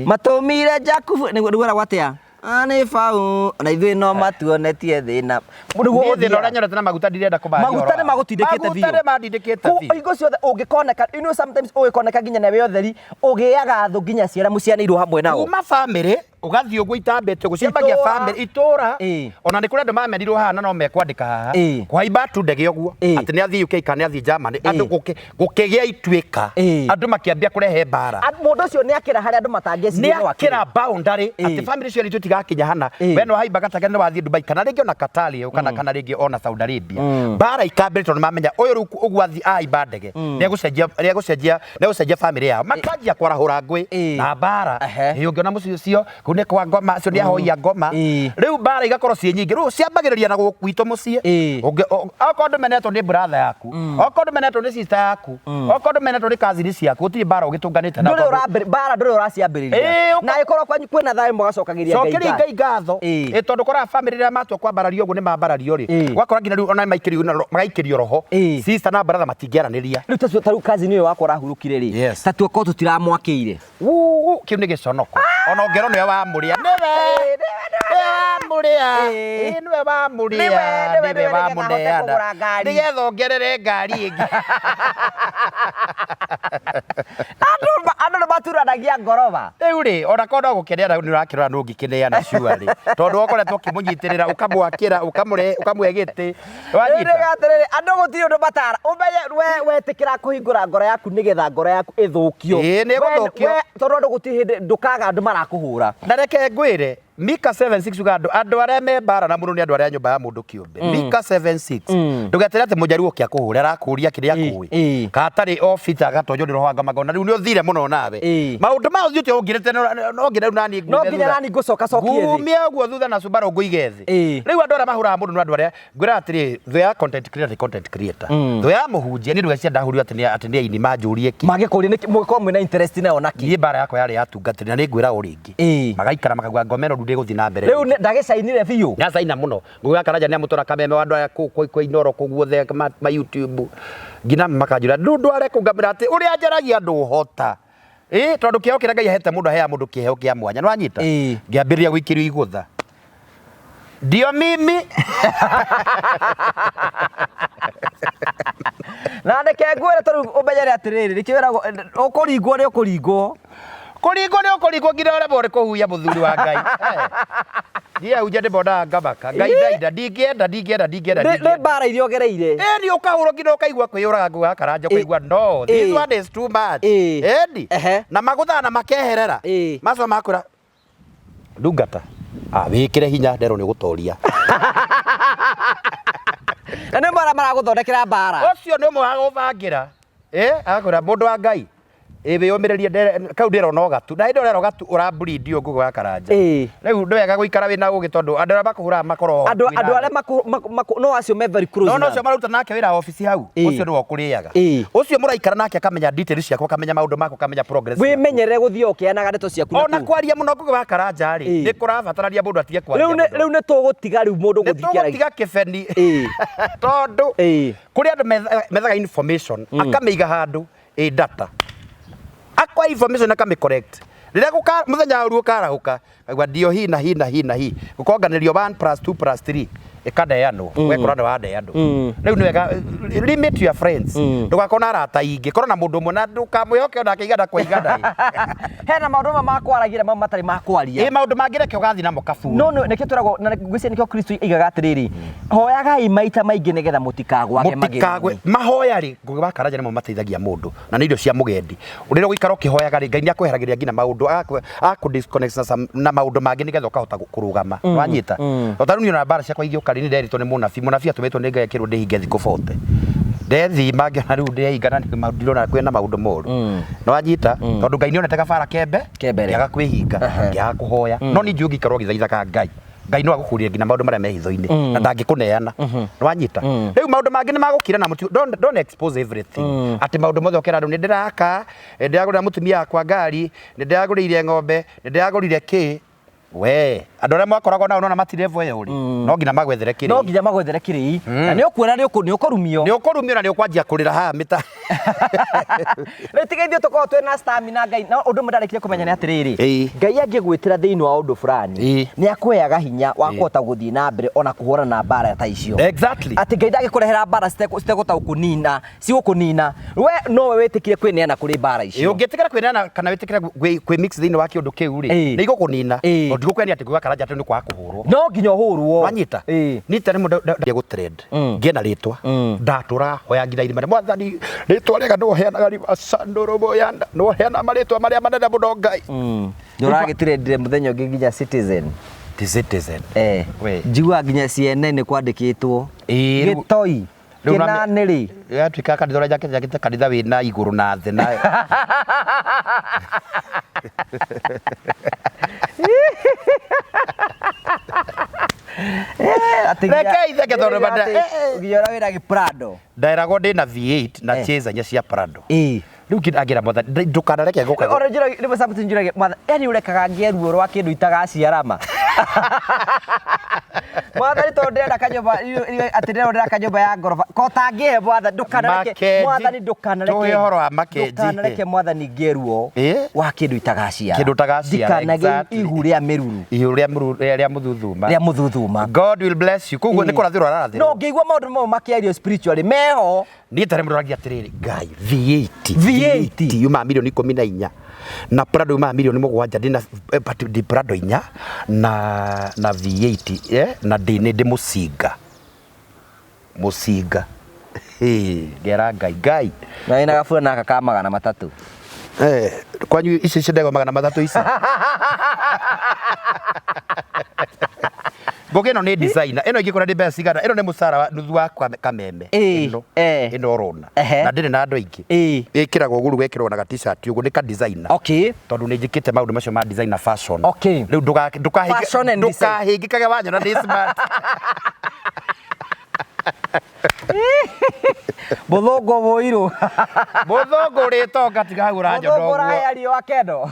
matũmire Jakubu nĩguo wĩra gwatea nĩ bau na ithuĩ no matuonetie thĩna thĩna ũrĩa nyonete na maguta ndirenda kũmaria maguta nĩ magũtindĩkĩte maguta nĩ mandindĩkĩte biũ hingo ciothe ũngĩkoneka sometimes ũgĩkoneka nginya nawe ũtheri ũgĩaga thũ nginya ciara mũcianĩirwo hamwe nao kuma family ugathii uguo itambĩte gũciambagia family itũra ona nĩ kũrĩ andũ mamendirwo haha na no mekwandĩka haha kwaimba tu ndege ũguo atĩ nĩ athii UK kana athii Germany andũ gũkĩgĩa ituĩka andũ makĩambia kũrehe mbara mũndũ ũcio nĩ akĩra harĩa andũ matangĩciria nĩ akĩra boundary atĩ family cio nĩ tũtigakinya hana we no haimba gatagĩ nĩ wathii Dubai kana rĩngĩ ona Qatar kana rĩngĩ ona Saudi Arabia mbara ikambĩrĩte tondũ mamenya ũyũ rĩu ũguo athii aimba ndege nĩegũcenjia family yao makanjia kwarahũra ngũĩ na mbara ũngĩona mũciĩ ũcio kũu nĩ kwa ngoma acio nĩ ahoia ngoma rĩu mbara igakorwo ciĩ nyingĩ rĩu ciambagĩrĩria na gwitũ mũciĩ okorwo ndũmenetwo nĩ brother yaku okorwo ndũmenetwo nĩ sister yaku okorwo ndũmenetwo nĩ cousin ciaku gũtirĩ mbara ũgĩtũnganĩte na mbara ndũrĩ ũraciambĩrĩria na ĩkorwo kwĩna thayũ mũgacokagĩria Ngai ngatho tondũ koraga family rĩrĩa matua kwambarario ũguo nĩ mambarario rĩ ũgakora nginya rĩu ona magaikĩrio roho sister na brother matingĩaranĩria rĩu ta rĩu cousin ũyũ wakwa arahurũkire rĩ ta tuokorwo tũtiramwakĩire kĩu nĩ gĩconoko ona ũngĩrwo nĩwe wamũrĩa nĩwe wamũneana nĩgetha ongerere ngari ĩngĩ andũ nĩ maturanagia ngoroba rĩu rĩ ona korwo no gũkeneana nĩ ũrakĩrora nũ ũngĩkĩneana cua rĩ tondũ wokoretwo ũkĩmũnyitĩrĩra ũkamwakĩra ũkamũhe gĩtĩ atĩrĩrĩ andũ gũtirĩ ũndũ matara ũmenye wetĩkĩra kũhingũra ngoro yaku nĩgetha ngoro yaku ĩthũkio nĩ gũthũkio tondũ andũ gũtirĩ hĩndĩ ndũkaga andũ marakũhũra na reke ngwĩre Mika 76 uga andũ arĩa me mbara na mũndũ nĩ andũ arĩa nyũmba ya mũndũ kĩũmbe Mika 76 ndũgetere atĩ mũjaruo kĩakũhũra arakũria kĩrĩa akũĩ katarĩ office agatonyo nĩ roho ngamaga na rĩu nĩ ũthire mũno nawe maũndũ ma ũthiĩ ũngĩrĩte no nginya nani ngũcoka cokie thĩ umia ũguo thutha na Subaru ngũige thĩ rĩu andũ arĩa mahũraga mũndũ nĩ andũ arĩa ngwĩra atĩrĩ thũ ya content creator thũ ya mũhunjia nĩ ndũgeciria ndahurio atĩ nĩ aini manjũrie ki mangĩkũria mũkorwo mwĩna interest nayo naki niĩ mbara yakwa yarĩ yatungatĩra na nĩ ngwĩra o rĩngĩ magaikara makagwa ngomero ndĩgũthiĩ na mbere rĩu ndagĩcainire biũ nyacaina mũno ngũgũ ya Karanja nĩ amũtũra kameme wa andũ aya kũ inoro kũguothe ma YouTube ngina makanjũra ndware kũngamĩra atĩ ũrĩa njaragia andũ hota tondũ kĩheo kĩrĩa Ngai ahete mũndũ aheaga mũndũ kĩheo kĩa mwanya nĩ wanyita ngĩambĩrĩria gũikĩrio igũtha ndio mimi na ndeke ngwĩre tondũ ũmenyere atĩrĩrĩ rĩkĩwĩragwo ũkũringwo nĩ ũkũringwo nginya ũrĩa borĩ kũhuia mũthuri wa Ngai ndiye uje ndĩmbonaga ngamaka Ngai ndaida ndingĩenda nĩ mbara iria ogereire nĩ ũkahũrwo nginya ũkaigua kwĩyũraga ngũgũ ya Karanja ũkaigua no this one is too much endi na magũthaga na makeherera macio makũra ndungata wĩkĩre hinya nderwo nĩ ũgũtoria na nĩ mbara maragũthondekera mbara ũcio nĩ ũmwe wa gũbangĩra agakũra mũndũ wa Ngai ĩwe ũmĩrĩrie kau ndĩrona ũgatu na hĩndĩ ũrera ũgatu ũrabreed ngũkũ ya Karanja rĩu ndwega gũikara wĩna ũgĩ tondũ andũ arĩa makũhũraga makorwo andũ arĩa no acio me very close no ũcio maruta nake wĩra ofici hau ũcio nĩwe ũkũrĩaga ũcio mũraikara nake akamenya details ciaku akamenya maũndũ maku akamenya progress wĩmenyerere gũthiĩ ũkĩanaga ndeto ciaku ona kwaria mũno ngũkũ ya Karanja rĩ nĩ kũrabatarania mũndũ atige kwaria rĩu nĩ tũgũtiga rĩu mũndũ gũtiga kĩbeni tondũ kũrĩ andũ methaga information akamĩiga handũ data akwa information akamĩcorrect rĩrĩa mũthenya ũru ũkarahũka agwa ndio hi na hi gũkonganĩrio 1+2+3 ikadeanwo wekora nĩ wadeanwo rĩu nĩ wega limit your friends ndũgakona arata ingĩ korwo na mũndũ ũmwe na ndũkamwĩhoke onake igana kwa igana hena maũndũ makwaragira matarĩ makwaria maũndũ mangĩ reke ũgathiĩ namo kabu no nĩkĩo twĩragwo na ngwĩciria nĩkĩo Kristo aigaga atĩrĩrĩ hoyagai maita maingĩ nĩgetha mũtikagwage mahoya rĩ ngũgĩ wa Karanja nĩmo mateithagia mũndũ na nĩ irio cia mũgendi ũrĩra gũikara ũkĩhoyaga rĩ Ngai nĩ akweheragĩria nginya maũndũ akũdisconnect na maũndũ mangĩ nĩgetha ũkahota kũrũgama wanyita ũtaruni na bara ciakwa igĩũka rĩ nderitwo nĩ mũnabi atũmĩtwo nĩ Ngai akĩrwo ndĩhinge thikũ 40 ndethi mangĩona rĩu ndĩhingana ndirona kwĩna maũndũ moru no wanyita tondũ Ngai nĩ onete gabara kembe yaga kwĩhinga yaga kũhoya no ningĩ ũngĩkorwo ũgĩthaithaga Ngai no agũkũria nginya maũndũ marĩa me hitho-inĩ na ndangĩkũneana nĩ wanyita rĩu maũndũ mangĩ nĩ magũkira na don't expose everything atĩ maũndũ mothe ũkĩra rĩu nĩ ndĩraka ndĩragũrĩra mũtumia wakwa ngari nĩ ndĩragũrĩire ng'ombe nĩ ndĩragũrĩire kĩ we andũ arĩa mwakoragwo nao nona matirevo yo ri no nginya magwethere kĩrĩ na nĩ ũkuona nĩ ũkũrumio na nĩ ũkwanjia kũrĩra haha mĩta rĩu tigeithio tũkorwo twĩna stamina Ngai na ũndũ ũmwe ndarĩkire kũmenya nĩ atĩrĩrĩ Ngai angĩgwĩtĩra thĩinĩ wa ũndũ fulani nĩ akũheaga hinya wa kũhota gũthiĩ na mbere ona kũhũrana na mbara ta icio atĩ Ngai ndagĩkũrehera mbara citegũta gũkũnina we nowe wĩtĩkire kwĩneana kũrĩ mbara icio ũngĩtĩkĩra kwĩneana kana wĩtĩkĩre kwĩmix thĩinĩ wa kĩũndũ kĩu rĩ nĩ igũkũnina ndigũkwenia atĩ ngũga Karanja atĩ nĩ kwa kũhũrwo no nginya ũhũrwo wanyita nĩ tene mũndũ ndagĩa trend ngĩena rĩtwa ndatũra hoya nginya irima mwathani rĩtwa rĩega no heanaga ribasandũrũ boyanda no heana marĩtwa marĩa manene mũno Ngai ndũragĩtirendire mũthenya ũngĩ nginya Citizen njigua nginya CNN nĩ kwandĩkĩtwo gĩtoi kĩnanĩ rĩ yatuĩka kanitha ũrĩa njakĩte kanitha wĩna igũrũ na thĩ na ndairagwo ndĩna V8 na cheza nya cia Prado rĩu kĩndagira mwathani ndũkanareke ngũka rĩmwe sambuti njũrage mwathani yani ũrekaga ngĩeruo rwa kĩndũ itagaciarama mwathani tondũ ndĩrenda kanyũmba atĩ ndĩrenda kanyũmba ya ngoroba ko tangĩhe mwathani ndũkanareke mwathani ndũkanareke mwathani ngĩeruo wa kĩndũ itagaciara ndikanage ihu rĩa mĩruru rĩa mũthuthuma God will bless you kuguo nĩ kũrathĩrwo arathĩrwo no ngĩigua maũndũ mau makĩario spiritually meho niĩ tarĩ mũndũ aragia atĩrĩrĩ Ngai V8 yuma milioni 14 na Prado yuma milioni 7 ndina Prado 4 na V8 na ndĩ mũcinga ngera Ngai na ina gabura naka ka 300 kwanyu ici ndego 300 ici Boge no nĩ designer eno ingĩkora ndĩ mbeca cigana eno nĩ mũcara wa nuthu wa kameme eno rona na ndĩrĩ na andũ aingĩ ĩkĩragwo guru gwekĩrwo na ga t-shirt ũguo nĩ ka designer tondũ nĩ njĩkĩte maũndũ macio ma designer fashion rĩu ndũkahĩngĩkage wanyona ndĩ smart mũthũngũ mũirũ mũthũngũ ũrĩtonga tiga hau ũranyondo mũthũngũ ũrahĩa riũa kendo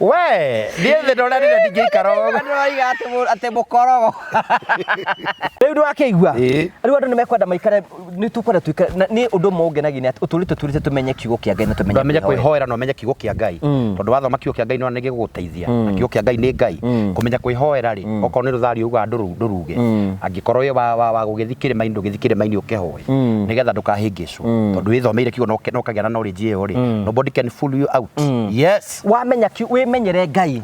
we niĩ thĩ ndona rĩrĩa ndingĩikara ndĩroiga atĩ mũkorogo rĩu ndũrakĩigua rĩu andũ nĩ mekwenda maikare nĩ tũkwenda tuikare nĩ ũndũ ũmwe ũngenagia nĩ ũtũrĩte tũmenye kiugo kĩa Ngai na tũmenye kwĩhoera na ũmenye kiugo kĩa Ngai tondũ wathoma kiugo kĩa Ngai nĩ nĩ gĩgũgũteithia na kiugo kĩa Ngai nĩ Ngai kũmenya kwĩhoera rĩ okorwo nĩ rũthari uga ndũruge angĩkorwo we wa gũgĩthi kĩrĩma-inĩ ndũgĩthi kĩrĩma-inĩ ũkĩhoe nĩgetha ndũkahĩngĩcwo tondũ wĩthomeire kiugo na ũkagĩa na knowledge ĩyo rĩ nobody can fool you out yes wamenya wĩmenyere Ngai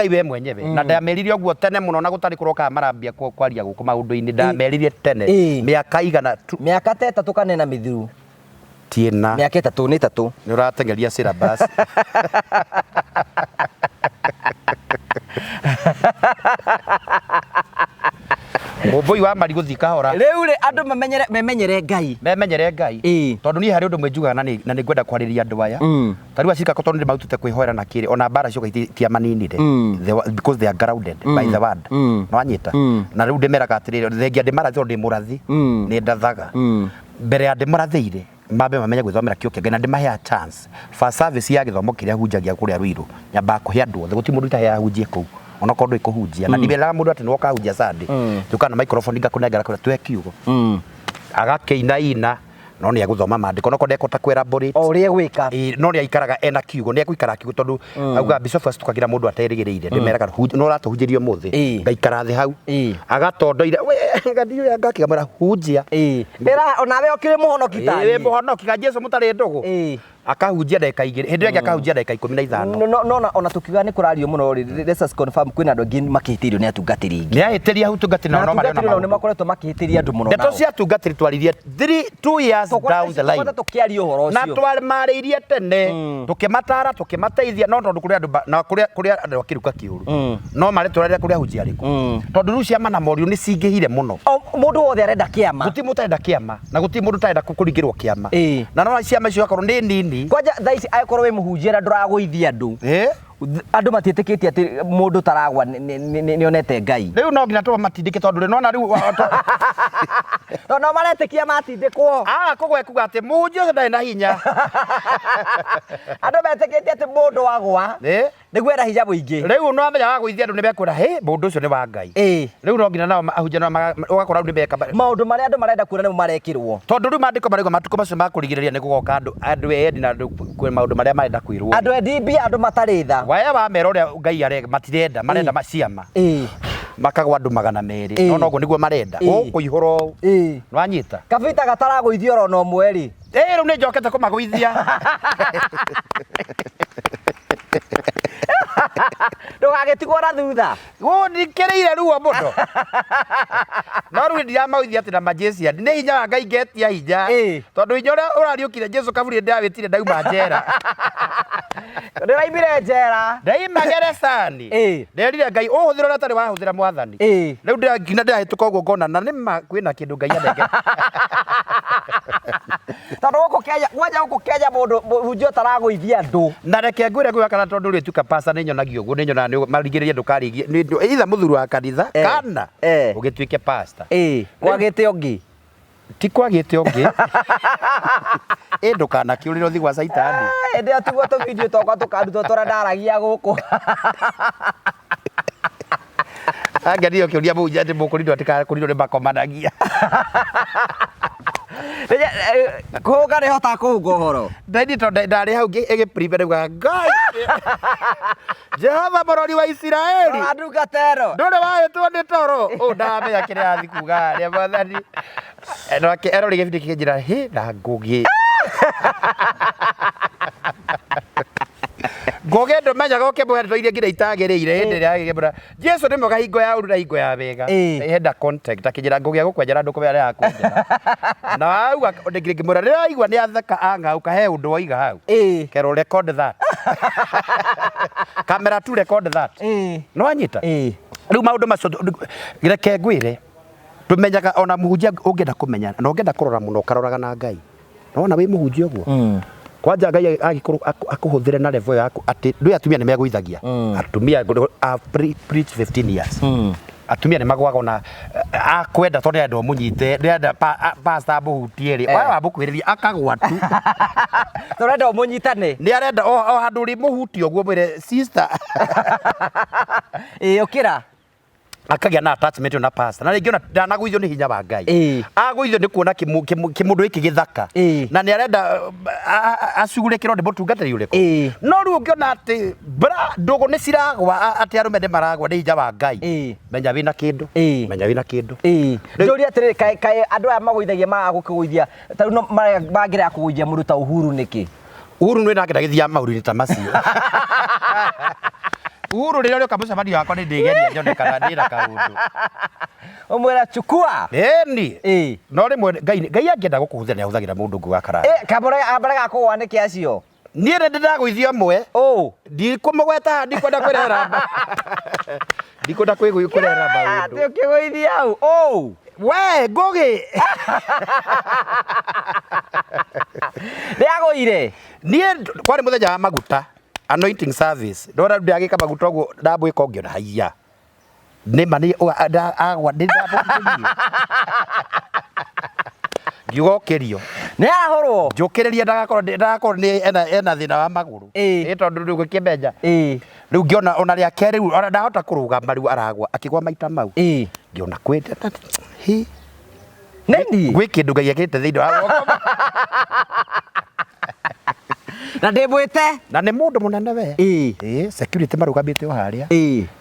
we mwenyewe na ndameririe ũguo tene mũno na gũtarĩ kũroka marambia kwaria gũkũ maũndũ-inĩ ndameririe tene mĩaka igana mĩaka 3 kanena mithiru tiena mĩaka 3 nĩ 3 nĩ ũratengeria syllabus Mũmbũi wa marigũ thika hora. Rĩu rĩ andũ memenyere Ngai. Memenyere Ngai. Tondũ niĩ harĩ ũndũ mwenjugaga na nĩ ngwenda kwarĩria andũ aya. Ta rĩu acika ko tondũ nĩ mautĩte kwĩhoera na kĩrĩ ona mbara cio tia manini because they are grounded by the word. No anyita. Na rĩu ndĩmeraga atĩrĩrĩ thengia ndĩmarathi tondũ ndĩ mũrathi nĩ ndathaga. Mbere ya ndĩmarathĩire mambe mamenya gwĩthomera kĩo kĩngai na ndĩmahe a chance. First service ya gĩthomo kĩrĩa hunjagia kũrĩa Ruiru nyamba kũhe andũ othe gũtirĩ mũndũ itahe ahunjie kũu. Ona kondo ikuhunjia na ndiberaga mundu ati nwoka hunjia Sunday tukana microphone ngakũnengera kũrĩa twe kiugo agakĩinaina no nĩ agũthoma maandĩko no konde kota kwera bori o rie gwika no nĩ aikaraga ena kiugo nĩ agũikara kiugo tondu auga bishop astukagira mundu aterĩgĩrĩire ndĩmeraga no ratuhunjĩrio mũthĩ ngaikara thĩ hau agatondoire we ngathio ya ngakĩgamara hunjia ndĩra onawe okire muhonoki tani muhonoki ga Jesu mũtarĩ ndũgũ akahunjia ndagĩka 2 hĩndĩ ĩrĩa akahunjia ndagĩka 15 no ona tukiuga nĩ kũrario mũno let's us confirm kwĩna andũ angĩ makĩhĩtĩrio nĩ atungatĩri ingĩ nĩ ahĩtĩria atungatĩri nao marĩ na nĩ makoretwo makĩhĩtĩria andũ mũno nao ndeto cia atungatĩri twaririe 2 years down the line tukiaria ũhoro ũcio na twarĩmarĩirie tene tukĩmatara tukĩmateithia no tondũ kũrĩa andũ na kũrĩa andũ akĩruka kĩũru no marĩ tũrarĩa kũrĩa hunjia arĩkũ tondũ rĩu ciama na morio nĩ cingĩhire mũno mũndũ wothe arenda kĩama gũtirĩ mũndũ arenda kĩama na gũtirĩ mũndũ arenda kũringĩrwo kĩama na no ciama icio akorwo nĩ nini kwanja thaa ici akorwo wĩ mũhunjia na ndũragũithia andũ andũ matiĩtĩkĩtie atĩ mũndũ taragwa nĩ onete Ngai rĩu no nginya tũba matindĩke tondũ rĩ nona rĩu no maretĩkia matindĩkwo kũgwe kuga atĩ mũhunjia ũcio ndarĩ na hinya andũ metĩkĩtie atĩ mũndũ wagwa nĩguo ena hinya mũingĩ rĩu no amenya wagũithia andũ nĩ mekwĩra mũndũ ũcio nĩ wa Ngai rĩu no nginya nao ahunjia nao ũgakora nĩ meka maũndũ marĩa andũ marenda kuona nĩmo marekĩrwo tondũ rĩu maandĩko marauga matukũ macio ma kũrigĩrĩria nĩ gũgoka andũ endi na kwĩ maũndũ marĩa marenda kwĩrwo andũ endi mbia andũ matarĩ tha waya wa mera ũrĩa Ngai arega matirenda marenda maciama makagwa andũ 200 no ũguo nĩguo marenda ũkũihũra no anyita kabita gataragũithio ro no mweri rĩu nĩ njokete kũmagũithia ndũgagĩtigwo na thutha ndikĩrĩire ruo mũno no rĩu ndiramauithia atĩ na majesi nĩ hinya wa Ngai ngetia hinya tondũ hinya ũrĩa ũrariũkire Jesu kaburi ndawĩtire ndauma njera ndĩraimire njera ndaima gerecani nderire Ngai ũhũthĩra ũrĩa ũtarĩ wahũthĩra Mwathani rĩu ndĩrakinya ndĩrahĩtũka ũguo ngona na nĩma kwĩna kĩndũ Ngai anenge tondũ gũkũ Kenya mũndũ mũhunjia ũtaragũithia andũ na reke ngwĩre ngwĩra kana tondũ ũrĩtuĩka pastor nĩ nyonagia ũguo nĩ nyonaga marigĩrĩria ndũkarigie either mũthuri wa kanitha kana ũgĩtuĩke pastor kwagĩte ũngĩ ti kwagĩte ũngĩ ndũkanakĩũrĩre ũthi gwa Saitani ndĩ atigwo tũ video twakwa tũkarutwo tũrĩa ndaragia gũkũ angerio kĩũria mũhunjia atĩ mũkũrindwo atĩkũrindwo nĩ makomanagia kũhũnga nĩ hotaga kũhũnga ũhoro ndani tondũ ndarĩ hau ĩgĩprime uga Ngai Jehova mũrori wa Isiraeli ndungatero ndũrĩ wahĩtwo nĩ toro ndamenya kĩrĩa athi kuga rĩa Mwathani erorĩ gĩbindi kĩnjĩra na ngũgĩ ngũgĩ ndũmenyaga ũkĩmũhe iria nginya itagĩrĩire hĩndĩ ĩrĩa agĩkĩmũra Jesu nĩ mwega hingo ya ũru na hingo ya wega henda contact akĩnjĩra ngũgĩ agũkwenjera andũ kũmenya rĩa akwenjera na wauga ngĩmũra rĩrĩa aigua nĩ atheka ang'au kahe ũndũ waiga hau kero record that camera to record that no anyita rĩu maũndũ macio reke ngwĩre tũmenyaga ona mũhunjia ũngĩenda kũmenya na ũngĩenda kũrora mũno ũkaroraga na Ngai nona wĩ mũhunjia ũguo kwanja Ngai agĩkorwo akũhũthĩre na level yaku atĩ ndũĩ atumia nĩ megũithagia atumia preach 15 years atumia nĩ magwaga na akwenda tondũ nĩ andũ mũnyite nĩ enda pastor mũhutie rĩ waya wamũkuhĩrĩria akagwa tu tũrenda mũnyitane nĩ arenda o handũ rĩ mũhuti ũguo mwĩre sister ũkĩra akagĩa na attachment na pastor na rĩngĩ ona ndanagũithio nĩ hinya wa Ngai agũithio nĩ kuona kĩmũndũ gĩkĩ gĩthaka na nĩ arenda acugũrĩkĩrwo nĩ mũtungatĩri ũrĩkũ no rĩu ũngĩona atĩ ndũgũ nĩ ciragwa atĩ arũme nĩ maragwa nĩ hinya wa Ngai menya wĩna kĩndũ menya wĩna kĩndũ njũria atĩrĩrĩ kaĩ andũ aya magũithagia magũkĩgũithia ta rĩu mangĩrega kũgũithia mũndũ ta Uhuru nĩkĩ Uhuru nĩ nake ndagĩthiaga maũndũ-inĩ ta macio Uhuru rĩrĩa ũrĩoka mũcemanio wakwa nĩ ndĩgeria nyone kana ndĩna kaũndũ ũmwĩra chukua no rĩmwe Ngai angĩenda gũkũhũthĩra nĩ ahũthagĩra mũndũ ũngĩ wa karaya kambere gakũgwa nĩkĩ acio Niĩ nĩ ndĩragũithia mwe. Ndikumũgweta ndikwenda kwĩrera. Ndikwenda kwĩrera maũndũ. Atĩ ũkĩgũithia hau. We Ngũgĩ. Ndĩagũire. Niĩ kwarĩ mũthenya wa maguta. Anointing service. Ndona ndagĩka maguta ũguo ndambũĩka ũngĩona haiya. Nĩma nĩ agwa ndĩndambũĩka. Ngiũgokĩrio. Nĩ ahorwo. Njũkĩrĩria ndagakorwo nĩ ena thĩna wa magũrũ. Ĩ tondũ rĩu gũkĩmenja. Rĩu ngĩona ona rĩa kerĩ rĩu ona ndahota kũrũgama rĩu aragwa akĩgwa maita mau. Ngĩona kwenda Nĩni. Gwĩ kĩndũ Ngai ekĩte thĩinĩ wa guoko. Na ndĩmwĩte. Na nĩ mũndũ mũnene we. Security marũgamĩte o harĩa.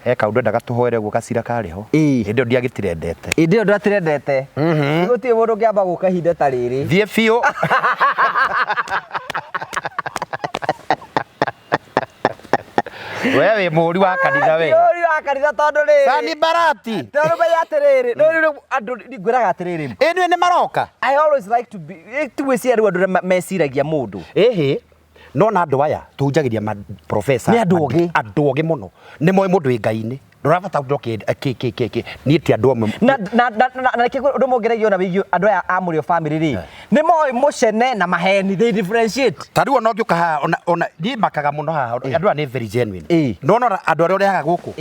He kaũndũ endaga tũhoere ũguo gacira karĩ ho. Hĩndĩ ĩyo ndiagĩtirendete. Hĩndĩ ĩyo ndatirendete. Gũtirĩ mũndũ ngĩamba gũka ihinda ta rĩrĩ. Thiĩ biũ. We wĩ mũri wa kanitha we. Mũri wa kanitha tondũ rĩrĩ. Sani Barati. Tondũ baya atĩrĩrĩ. Rĩu andũ ngwĩraga atĩrĩrĩ. Ĩnyuĩ nĩ maroka. I always like to be tuwĩcia rĩu andũ meciragia mũndũ. No na andũ aya tũhunjagĩria ma professor. Nĩ andũ ogĩ. Andũ ogĩ mũno. Nĩ moĩ mũndũ wĩ Ngai-inĩ. Ndũrabata ndoke niĩ ti andũ amwe. Na ũndũ mũngeregia ona wĩgiĩ andũ aya a Mũrĩo family rĩ. Nĩ moĩ mũcene na maheni, they differentiate. Ta rĩu ona ũngĩũka haha ona niĩ makaga mũno haha andũ aya nĩ very genuine. No andũ arĩa ũrehaga gũkũ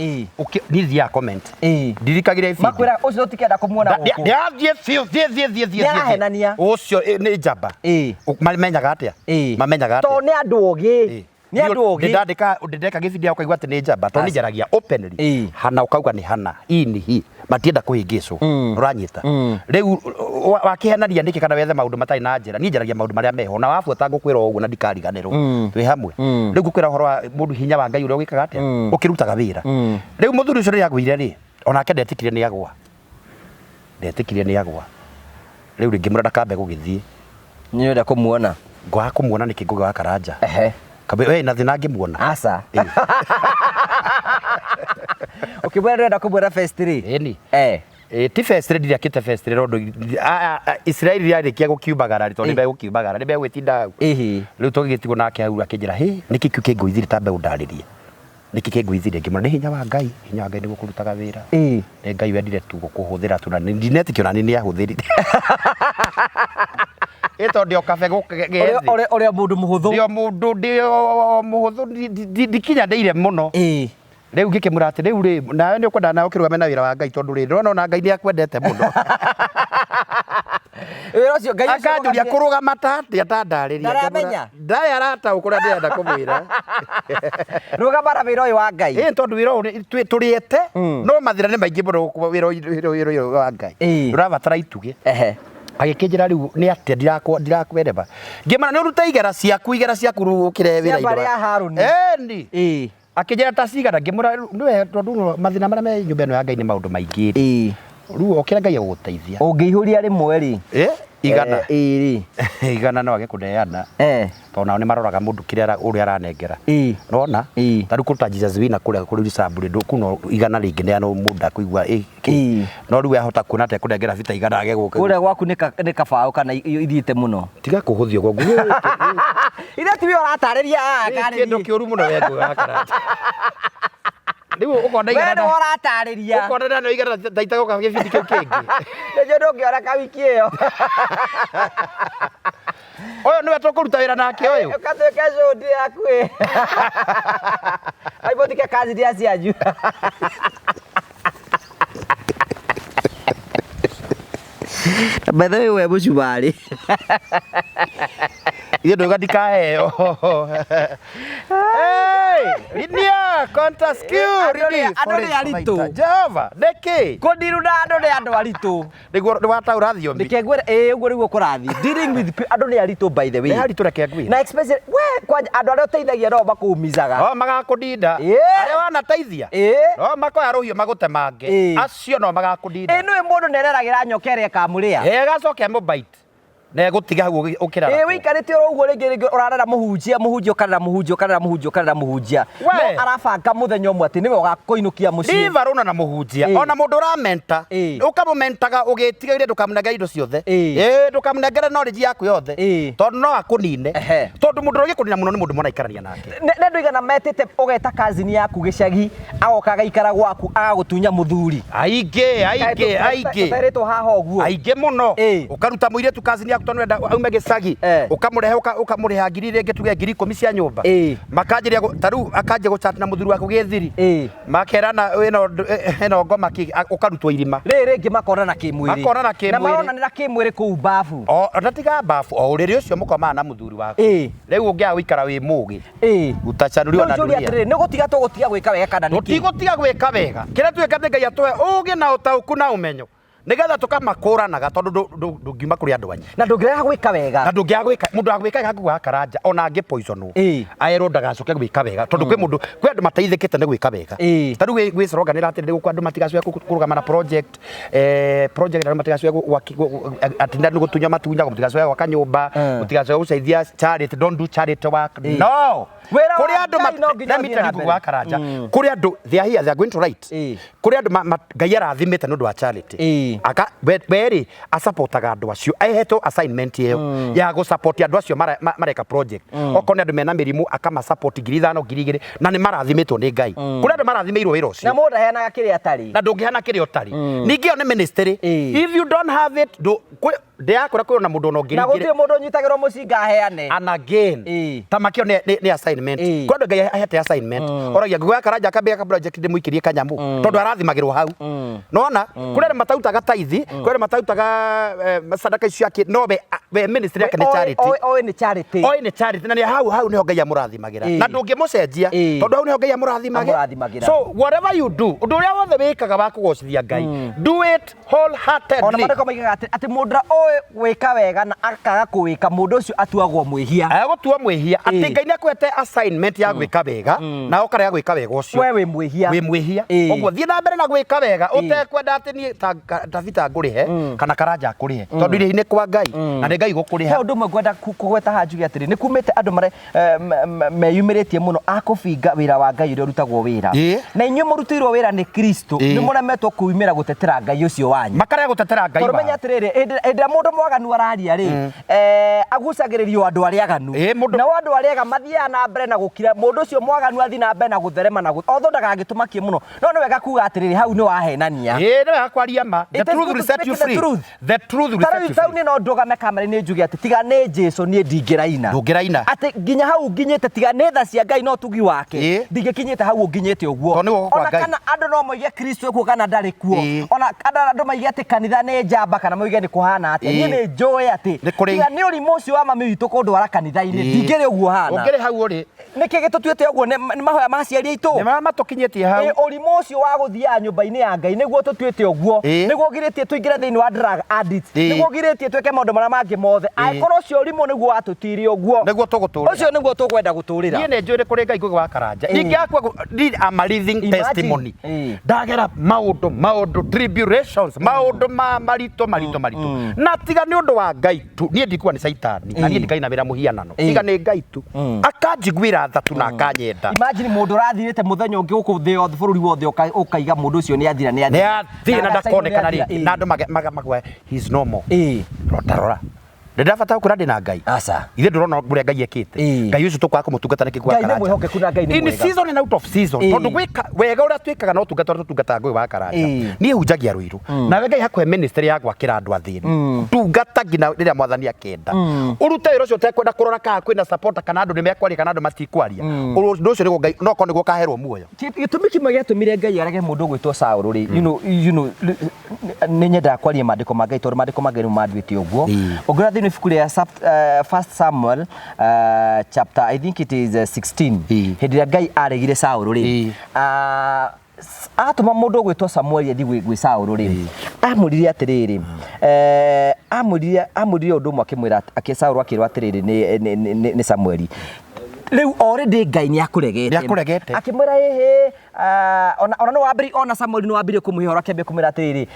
niĩ thiaga comment. Ndirikagĩra ibindi. Makwĩra ũcio tũtikenda kũmuona gũkũ. Thiĩ biũ thiĩ. Nĩarahenania. Ũcio nĩ njamba. Mamenyaga atĩa? Mamenyaga atĩa? Tondũ nĩ andũ ogĩ. Nĩ andũ ogĩ. Ndĩndeka gĩbindi ya ũkaigua atĩ nĩ njamba tondũ nĩ njaragia openly. Hana ũkauga nĩ hana. Hii ni hii. Matienda kũhĩngĩcwo. Ũranyita. Rĩu wakĩhenania nĩkĩ kana wethe maũndũ matarĩ na njĩra. Niĩ njaragia maũndũ marĩa meho. Na wabuata ngũkwĩra ũguo na ndikariganĩrwo. Twĩ hamwe. Rĩu ngũkwĩra ũhoro wa mũndũ hinya wa Ngai ũrĩa ũgĩkaga atĩa? Ũkĩrutaga wĩra. Rĩu mũthuri ũcio rĩrĩa agũire rĩ, onake ndetĩkire nĩ agwa. Ndetĩkire nĩ agwa. Rĩu rĩngĩ mũrenda kambe gũgĩthiĩ. Nĩ ũrenda kũmuona. Ngwaga kũmuona nĩkĩ Ngũgĩ wa Karanja. Kabe we na thina ngĩmuona. Aca. Ukibwera ndenda kũmuona first 3. Ĩni. Ti first 3 ndiakĩte first 3 rondo Israeli yarĩkia gũkiumagara rĩ tondũ nĩbegũkiumagara nĩbegwĩtinda hau. Rĩu tũgĩtigwo nake hau akĩnjĩra hĩ nĩkĩ kĩu kĩngũithire tambe ũndarĩrie. Nĩkĩ kĩngũithire ngĩmwĩra nĩ hinya wa Ngai nĩguo kũrutaga wĩra. Nĩ Ngai wendire tu gũkũhũthĩra tu na ndinetĩkio na nĩ ahũthĩrire. Ĩto ndio kabe gũgethi. Ũrĩa mũndũ mũhũthũ. Ndio mũhũthũ ndikinyanĩire mũno. Rĩu ngĩkĩmũra atĩ rĩu rĩ nawe nĩ ũkwenda nawe ũkĩrũgame na wĩra wa Ngai tondũ rĩ ndĩrona ona Ngai nĩ akwendete mũno. Wĩra ũcio Ngai akanjũria kũrũgama ta ndarĩria. Ndaramenya. Ndaya arataũkwo ũrĩa ndĩrenda kũmwĩra. Rũgama na wĩra ũyũ wa Ngai. Tondũ wĩra ũyũ tũrĩete no mathĩna nĩ maingĩ mũno wĩra ũyũ wa Ngai. Ndũrabatara itugĩ. Agĩkĩnjĩra rĩu nĩ atĩa ndirakwereba. Ngĩmana nĩ ũruta igera ciaku ũkĩre wĩra igũra. Ĩni. Akĩnjĩra ta cigana ngĩmũra nĩwe tondũ mathĩna marĩa me nyũmba ĩno ya Ngai nĩ maũndũ maingĩ. Rĩu okĩra Ngai agũgũteithia. Ũngĩihũria rĩmwe rĩ. Igana. Igana no age kũneana. Tondũ nao nĩ maroraga mũndũ kĩrĩa ũrĩa aranengera. Nona? Ta rĩu kũruta Jesus wina kũrĩa kũrĩ Samburu kuno igana rĩngĩ neano mũndũ akũigua no rĩu ahota kuona atĩ kũnengera bita igana age gũka. Kũrĩa gwaku nĩ kabaũ kana ithiĩte mũno. Tiga kũhũthio gũguo. Ira tiwe ũratarĩria kĩndũ kĩũru mũno we Ngũgĩ wa Karanja. Rĩu ũkona igana. Wewe ũratarĩria. Ũkona no igana ndaita gũka gĩbindi kĩu kĩngĩ. Nĩjũ ndũngĩona ka wiki ĩyo. Ũyũ nĩwe tũkũruta wĩra nake ũyũ. Ũkatuĩka cũndi yaku ĩ. Aibotike kazi ndia cianyu. By the way we mũcumarĩ. Iyo ndo ndikaheo. Linia contest queue. Andũ nĩ aritũ. Jehova, nĩkĩ? Kũndiru na andũ nĩ andũ aritũ. Nĩguo wataũra thiomi. Ndikengwĩra ũguo nĩguo kũrathiĩ. Dealing with andũ nĩ aritũ by the way. Nĩ aritũ reke ngwĩre. Na especially andũ arĩa ũteithagia no makũmizaga. Magakũndinda. Arĩa wanateithia. Makoya rũhiũ magũtemange. Acio no magakũndinda. Nĩwe mũndũ nĩ ereragĩra nyoka ĩrĩa ĩkamũrĩa. Gacoke mũbite. na egutiga hau ukira wikarite uguo ringi urarara muhunjia muhunjia no arabanga muthenya umwe ati niwe ugakoinukia mucii Livarona na muhunjia ona mundu uramenta ukamumentaga ugitigaire ndukamunengera indo ciothe ndukamunengera knowledge yaku yothe tondu no akunine tondu mundu ugi kunina muno ni mundu monaikarania nake ndu igana metete ugeta kazini yaku gicagi agokaga ikara gwaku agagutunya muthuri aige tareto haha uguo aige muno ukaruta muire tu kazini yaku tondu enda aume gicagi ukamurehe ukamuriha ngiri ringi tuge ngiri 10 cia nyumba makanjiria taru akanje guchat na muthuri waku githiri makerana eno ngoma ukarutwo irima ringi makorana kimwiri na maronanira kimwiri ku bafu ndatiga bafu uriri ucio mukomana na muthuri waku riu ungia wikara wi mugi utachanurio na dunia ni gutiga gwika wega kana niki gutiga gwika wega kira twekate Ngai atwe ugi na utauku na umenyo nigetha tukamakũranaga tondu ndungiuma kuri andu anyi na ndungireha gwika wega na ndungiagwika mundu agwika gaku wa karanja ona angi poisono aero ndagacoke gwika wega tondu kwi mundu kwi andu mateithikite ni gwika wega taru gwi slogan ati ndi gukwa andu matigacoke kurugama na project andu matigacoke atinda ni gutunya matunya matigacoke gwaka nyumba matigacoke guceithia charity, don't do charity work no kuri andu matemi wa karanja kuri andu they are here, they are going to write kuri andu Ngai arathimite nundu wa charity aka beri asupportaga andu acio aheto assignment iyo ya go support andu acio mareka project okone andu mena mirimu akama support 5,000 2,000 na ni marathimitwo ni Ngai kuri andu marathimirwo wira ucio na mundu heanaga kiri atari na ndungihana kiri otari ningi one ministry if you don't have it ndeyakora kwona mundu no ngiri na gutie mundu nyitagirwo mucinga heane and again tamakio ni assignment kwenda Ngai ahete assignment oragia ngwa karanja kabeka project ndimuikirie kanyamu tondu arathimagirwo hau nona kurere matautaga taithi kurere matautaga sadaka icio yake no we ministry yake ni charity ni charity na ni hau ni Ngai amurathimagĩra na ndungimucenjia tondu hau ni Ngai amurathimagĩra so whatever you do undu uria wothe wikaga wa kugocithia Ngai do it wholeheartedly ona mareko maigaga ati mundu gwika wega na akaga kuwika mundu ucio atuagwo mwihia gutua mwihia ati Ngai ni akwete assignment ya gwika wega na ukare gwika wega ucio we mwihia ogwo thie na mbere na gwika wega utekwenda ati ni Davita ngurihe kana karanja ngurihe tondu irio ni kwa Ngai na ni Ngai gukuriha undu mwe gwenda kugweta hanjugi atiri ni kumite andu mare meyumiritie muno akubinga wira wa Ngai uria rutagwo wira na inyu murutirwo wira ni Kristo ni muremetwo kuumira gutetera Ngai ucio wanyu makare gutetera Ngai tondu menya atiriri enda mundu mwaganu araria ri agucagiririo andu aria aganu na andu aria ega mathia na mbere na gukira mundu ucio mwaganu athi na mbere na gutherema na otho ndagagitumakie muno no wega kuga atiriri hau ni wahenania ni wega kwaria ma the truth will set you free the truth will set you free ni no ndugame kamera ni njugi ati tiga ni Jesu ni ndingiraina ati ginya hau nginyete tiga ni tha cia Ngai no tugi wake ndingikinyete hau nginyete uguo ona kana andu no moige Kristo ekuo kana ndari kuo ona andu moige ati kanitha ni njamba kana moige ni kuhana ati ni njoi ati tiga ni urimu ucio wa mami witu kundwara kanitha-ini ndingire uguo hana ungire hau uri niki gitutuite uguo ni mahoya maciari itu ni matukinyetie hau urimu ucio wa guthia nyumba-ini ya Ngai niguo tutuite uguo niguo giritie tuingire thiini wa drug addict niguo giritie tweke maundu maria mangi mothe aikoro ucio urimu niguo atutiri uguo niguo tuguturira ucio niguo tugwenda guturira ni njuri kuri Ngai ngwa karanja ningi akwa am a living testimony ndagera maundu tribulations maundu marito na tiga ni undu wa Ngai tu nie ndikuwa ni saitani na nie ndikainamira muhianano tiga ni Ngai tu akanjiguira thatu na akanyenda imagine mundu rathirite muthenya ungi guku thi othe bururi wothe ukaiga mundu ucio ni athira na ndakonekana ringi na andu magwa he's normal rora ndafata ukura ndina Ngai asa ithe ndurona ngure Ngai ekite Ngai ucio tukwa kumutungata niki kwa karanja Ngai mwihokeku na Ngai ni mwega in season and out of season tondu gwika wega uria twikaga no tungata Ngai wa karanja nie hunjagia ruiru na Ngai hakwe ministry ya gwakira andu athini tungata ngina riria mwathani akenda urute wira ucio tekwenda kurora ka kwina support kana andu ni mekwaria kana andu matikwaria undu ucio ni Ngai no ko niguo kaherwo muoyo gitumi kimwe giatumire Ngai arege mundu gwitwo Saul ri you know ni nyenda kwaria mandiko ma Ngai tondu mandiko ma Ngai ni mandwite uguo ungura thini ibuku ria 1 Samuel chapter I think it is 16 hindi ya Ngai aregire Saul ri atuma mundu gwitwo Samuel yathi gwi Saul ri amurire atiriri amurire undu mwe akimwira Saul akirwa atiriri ni Samuel riu already Ngai ni akuregete akimwira ona no wambiri ona Samuel no wambiri kumuhora kembe kumira atiriri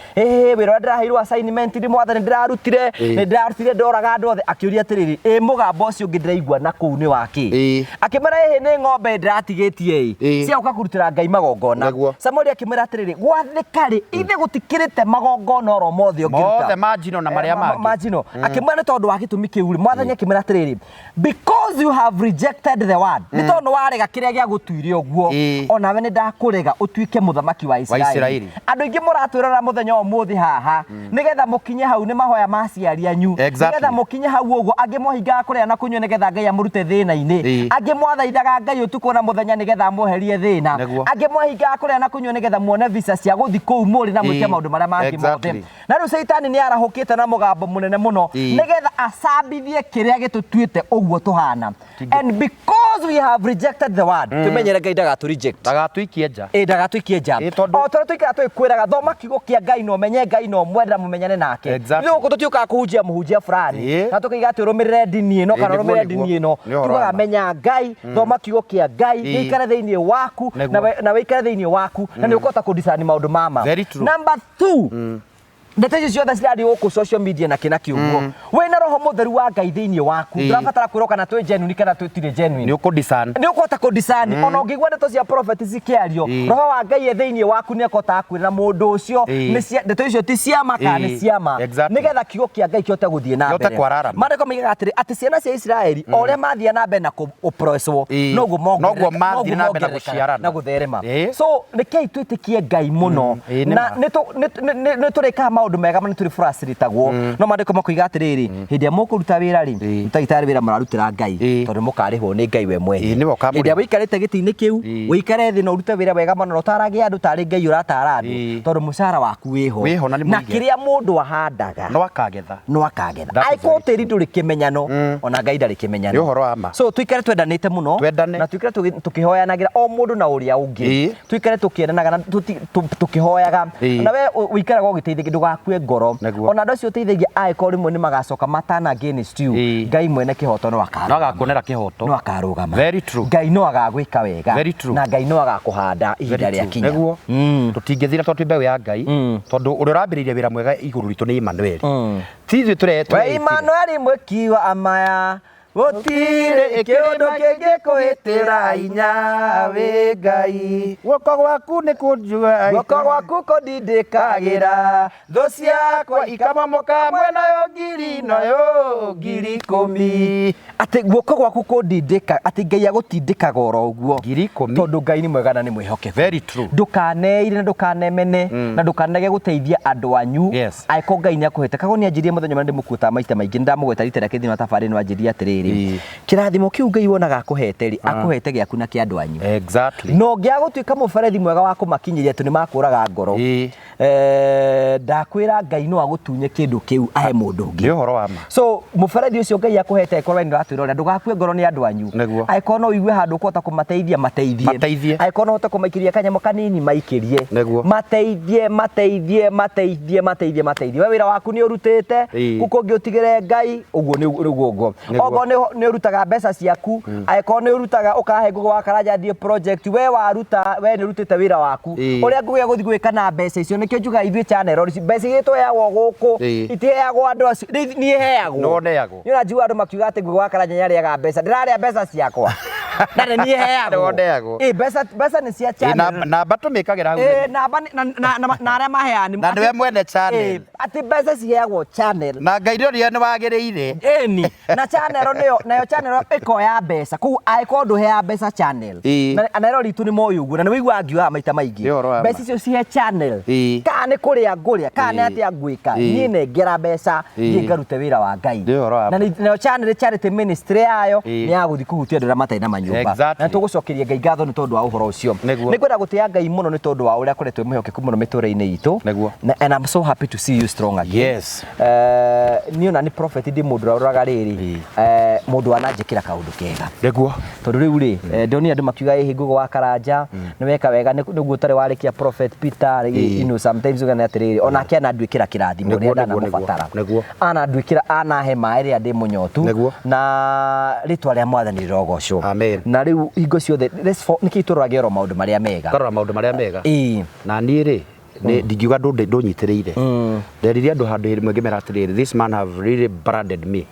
wira ndiraheirwo assignment ndi mwathani ndirarutire ndoraga andu othe akiuria atiriri mugambo ucio ngi ndiraigua na kuu ni waki akimera ni ng'ombe ndiratigitie cia uka kurutira Ngai magongona Samuel akimera atiriri gwathikari ithe gutikirite magongona oro mothe ongiruta mothe majino na maria mangi majino akimera tondu wa gitumi kiuri mwathani akimera atiriri because you have rejected the word ni tondu warega kiria gia gutuire uguo ona we ni ndakurega utuike muthamaki wa Israeli andu ingi muratwirora muthenya umuthi haha nigetha mukinye hau ni mahoya maciari anyu nigetha mukinye hau uguo angi mohinga kuria na kunywa nigetha Ngai amurute thina-ini angi mwathaithaga Ngai utuko na muthenya nigetha muherie thina angi mohinga kuria na kunywa nigetha muone visa cia guthi kuu muri na mwike maundu maria mangi mothe na riu Saitani ni arahukite na mugambo munene muno nigetha acambithie kiria gitutuite uguo tuhana and because we have rejected the word tumenyere Ngai ndagatu reject ndagatuikie nja ndagatuikie nja o tore tuikara twikwiraga thoma kiugo kia Ngai no menye Ngai no mwendera mumenyane nake ndio gututiuka kuhunjia muhunjia fulani na tukiiga turumirire dini ino kana rumirire dini ino tugaga menya Ngai thoma kiugo kia Ngai gikare thiini waku na wikare thiini waku na ni ukota kudisani maundu mama number 2 ndeto icio ciothe cirari guku social media na kina kiugo wena roho mutheru wa Ngai thiini waku turabatara kwiroka na twi genuine kana twitire genuine ni ukudisani ona ungigwa ndeto cia prophet zikiario roho wa Ngai thiini waku ni akota kwira mundu ucio ndeto icio ti cia maka ni ciama nigetha kiugo kia Ngai kiote guthie na mbere mandiko migaga atiri ati ciana cia Israeli oria mathia na mbere na kupresswo noguo mathia na mbere na guciarana na gutherema so nikei twitikie Ngai muno na ni tureka maundu mega mani turi frustrategwo no mandiko makuiga atiriri hindia mukuruta wira ri mutagitari wira mararutira Ngai tondu mukarihwo ni Ngai we mwene hindia wikarite giti-ini kiu wikare thi no urute wira wega muno utaragia andu tari Ngai uratara andu tondu mucara waku wiho na kiria mundu ahandaga no akagetha aiko tiri nduri kimenyano ona Ngai ndari kimenyano uhoro wa ma so twikare twendanite muno na twikare tukihoyanagira o mundu na uria ungi twikare tukieranaga na tukihoyaga na we wikare go giteithia ndugakue ngoro ona andu acio teithagia aiko rimwe ni magacoka matana against you Ngai mwene kihoto no agakunera kihoto no akarugama very true Ngai no agagwika wega na Ngai no agakuhanda ihinda ria kinya neguo tutingithira tondu mbeu ya Ngai tondu uri urambiriria wira mwega iguru ritu ni Emmanuel tithwe turetwe we Emmanuel mwekiwa amaya gutire kiundu kingikuhitira hinya wi Ngai guoko gwaku ni kunjua guoko gwaku kundindikagira thu ciakwa ikamomoka mwena yo ngiri noyo ngiri 10 ati guoko gwaku kundindika ati Ngai agutindikaga oro uguo ngiri 10 tondu Ngai ni mwega na ni mwihokeku very true ndukaneire na ndukanemene na ndukanage guteithia andu anyu aiko Ngai ni akuhete kago ni anjirie muthenya ndi mukuta maita maingi ndamugweta ritera kithini wa tafari no anjirie atiriri kirathimo kiu Ngai wonaga akuhete ri akuhete giaku na kiandu anyu exactly no giagutwika muberethi mwega wa kumakinyiria tu ni makuraga ngoro ndakwira Ngai no agutunye kindu kiu ahe mundu ngi uhoro wa ma so muberethi ucio Ngai akuhete korwa ni ratwira ndugakue ngoro ni andu anyu aiko no igue handu kwota kumateithia mateithie aiko no hote kumaikiria kanyamo kanini maikirie mateithie we wira waku ni urutite kuko ngi utigire Ngai uguo ni uguo ogo ni urutaga mbeca ciaku aiko ni urutaga ukahe ngugo wa Karanja die project we waruta we ni urutite wira waku uria ngugia guthi gwika na mbeca icio nikio njuga ithue channel mbeca igitwe yagwo guku itiheagwo andu acio ni heagwo no neagwo ni unajua andu makiuga ati ngugo wa Karanja nyariaga mbeca ndiraria mbeca ciakwa na ni heagwo mbeca ni cia channel na batu mikagira hau na aria maheani na niwe mwene channel ati mbeca ciheagwo channel na Ngai ndio ni wagiriire ni na channel nayo channel ikoya mbeca ku aiko ndu hea mbeca channel na ro ritu ni moyo uguo na ni wigua ngiuga maita maingi mbeca icio cihe channel kana ni kuria nguria kana ni atia ngwika ni ngera mbeca ni ngarute wira wa Ngai na nayo channel charity ministry yayo ni aguthi kuhutia ndu matai na manyumba na tugucokeria Ngai ngatho ni tondu wa uhoro ucio ni kwenda gutia Ngai muno ni tondu wa uria kuretwe mwihokeku muno miture-ini itu and I'm so happy to see you strong again. Yes. Niyo na ni prophet ndi mundu rauraga riri mundu ananjikira kaundu kega Niguo. tondu riu ri ndoni andu makiuga hingo wa Karanja ni weka wega niguo tari warikia prophet Peter you know sometimes ugana atiriri ona kia na ndwikira kirathimo ria ndana mubatara ana ndwikira ana he mairi andi munyotu na ritwa ria mwathani rirogoco na riu hingo ciothe nikiturage ro maundu maria mega karora maundu maria mega na ni ri ndingiuga ndũnyitĩrĩire nderirie andũ handũ ĩmwe ngĩmera atĩrĩrĩ this man have really branded me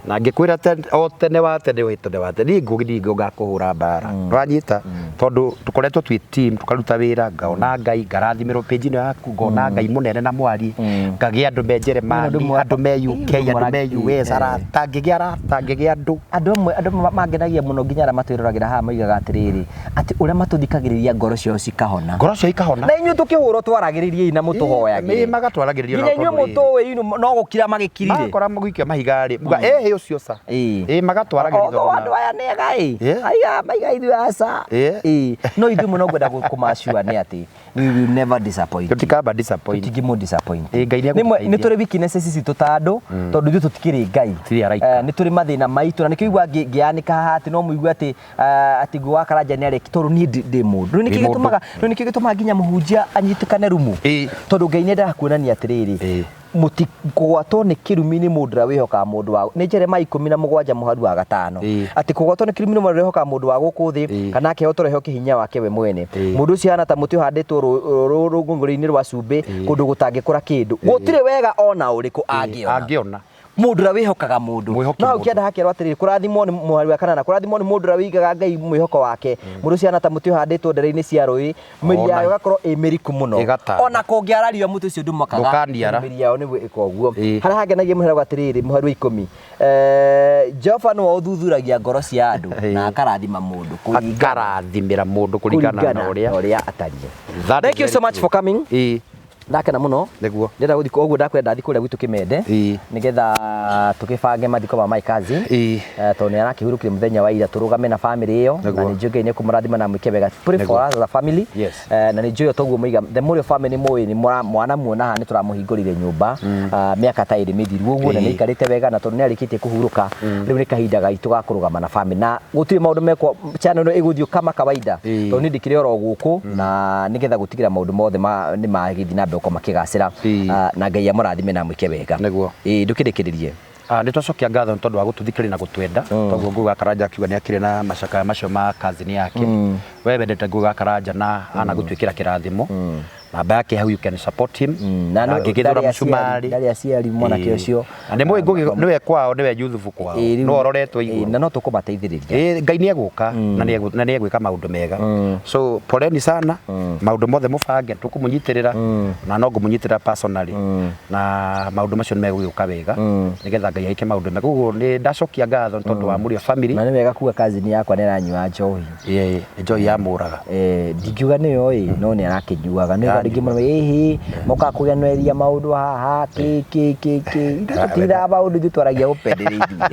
na ngĩkwĩra o tene wa tene niĩ ngakũhũra mbara rwanyita tondũ tũkoretwo twĩ team tũkaruta wĩra ngaona Ngai ngarathimĩrwo page-inĩ yaku ngona Ngai mũnene na mwari ngagĩa andũ me Jeremani andũ me UK andũ me US arata ngĩgĩa andũ mangenagia mũno nginya arĩa matwĩroragĩra haha moigaga atĩrĩrĩ atĩ ũrĩa matũthikagĩrĩria ngoro ciao cikahona na inyuĩ tũkĩhũrwo twaragĩrĩrie na mũtũhoyagĩre magatwaragĩrĩrio na inyuĩ mũtũĩ no gũkira magĩkirire makora mũgĩikia mahiga rĩ muga ũcio sa magatwaragĩrĩrio andũ aya nega aiga maiga ithuĩ aca no ithuĩ mũno ngwenda kũmacua nĩ atĩ we will never disappoint tutikamba disappoint tutingĩmũ disappoint Ngai nĩ tũrĩ weaknesses citũ ta andũ tondũ ithuĩ tũtikĩrĩ Ngai nĩ tũrĩ mathĩna maitũ na nĩkĩo igua ngĩanĩka haha atĩ no mũigua atĩ Ngũ wa Karanja nĩ areki tondũ niĩ ndĩ mũndũ nĩkĩo gĩtũmaga nginya mũhunjia anyitĩkane rumu tondũ Ngai nĩendaga kuonania atĩrĩrĩ kũgwatwo nĩ kĩrumi nĩ mũndũ ũrĩa wĩhokaga mũndũ wa nĩ Jeremia 17 mũhari wa 5 atĩ kũgwatwo nĩ kĩrumi nĩ mũndũ ũrĩa wĩhokaga mũndũ wa gũkũ thĩ kana akĩhotwo ehoke hinya wake we mwene mũndũ ũcio hana ta mũtĩ ũhandĩtwo rũngũngũ-inĩ rwa cumbĩ kũndũ gũtangĩkũra kĩndũ gũtirĩ wega ona ũrĩkũ angĩona mũndũ ũrĩa wĩhokaga mũndũ no ũkĩenda hakerwo atĩrĩrĩ kũrathimwo nĩ mũhari wa 8 kũrathimwo nĩ mũndũ ũrĩa wĩigaga Ngai mwĩhoko wake mũndũ ũcio hana ta mũtĩ ũhandĩtwo ndere-inĩ cia rũĩ mĩri yayo ĩgakorwo ĩ mĩriku mũno ona kũngĩarario mũtĩ ũcio ndũmakaga mĩri yayo nĩguo ĩka ũguo harĩa hangenagia mũhari wa atĩrĩrĩ mũhari wa 10 Jehova nĩwe ũthuthuragia ngoro cia andũ na akarathima mũndũ akarathimĩra mũndũ kũringana na ũrĩa atariĩ. Thank you so much for coming. Ndakena muno niguo ndenda guthiko oguo ndakwenda thiku ria gwitu Kimende nigetha tukibange mathiko ma my cousin to ni arakihurukire muthenya wa ira turugame na family iyo na ni njuge ni kumurathima na mwike wega pray for us as a family na ni njuge toguo muiga the more family moyi ni mwana muona ha ni turamuhingurire nyumba miaka ta iri mithiru oguo na ni ikarite wega na tondu ni arikitie kuhuruka riu ni kahinda gaitu ga kurugama na family na gutire maundu mekwo channel no iguthio kama kawaida to ni ndikire oro guku na nigetha gutigira maundu mothe ni magithi na uko makigacira na Ngai amurathime na mwike wega ndukirikiririe nĩ twacokia ngatho tondũ wa gũtũthikĩrĩria na gũtwenda toguo Ngũ wa Karanja akiuga nĩ akĩrĩ na macakaya macio ma cousin yake we wendete Ngũ wa Karanja na anagũtwĩkĩra kĩrathimo namba yake how you can support him na ngĩgĩthura mũcumari ndari aciari mwanake ũcio na nĩ mũĩ nĩwe kwao nĩwe Yusuf kwao no ororetwo igũrũ na no tũkũmateithĩrĩria Ngai nĩ egũka na nĩ egwĩka maũndũ mega so poleni sana maũndũ mothe mũbange tũkũmũnyitĩrĩra na no ngũmũnyitĩrĩra personally na maũndũ macio nĩ megũgĩũka wega nĩgetha Ngai aike maũndũ mega ũguo nĩ ndacokia ngatho tondũ wa mũrĩa family na nĩ wega kuga cousin yakwa nĩ aranyua njohi njohi ya mũraga ndingiuga nĩyo no nĩ arakĩnyuaga nĩ rĩngĩ mũno moka kũgeneria maũndũ haha tira maũndũ twaragia gũpendereithie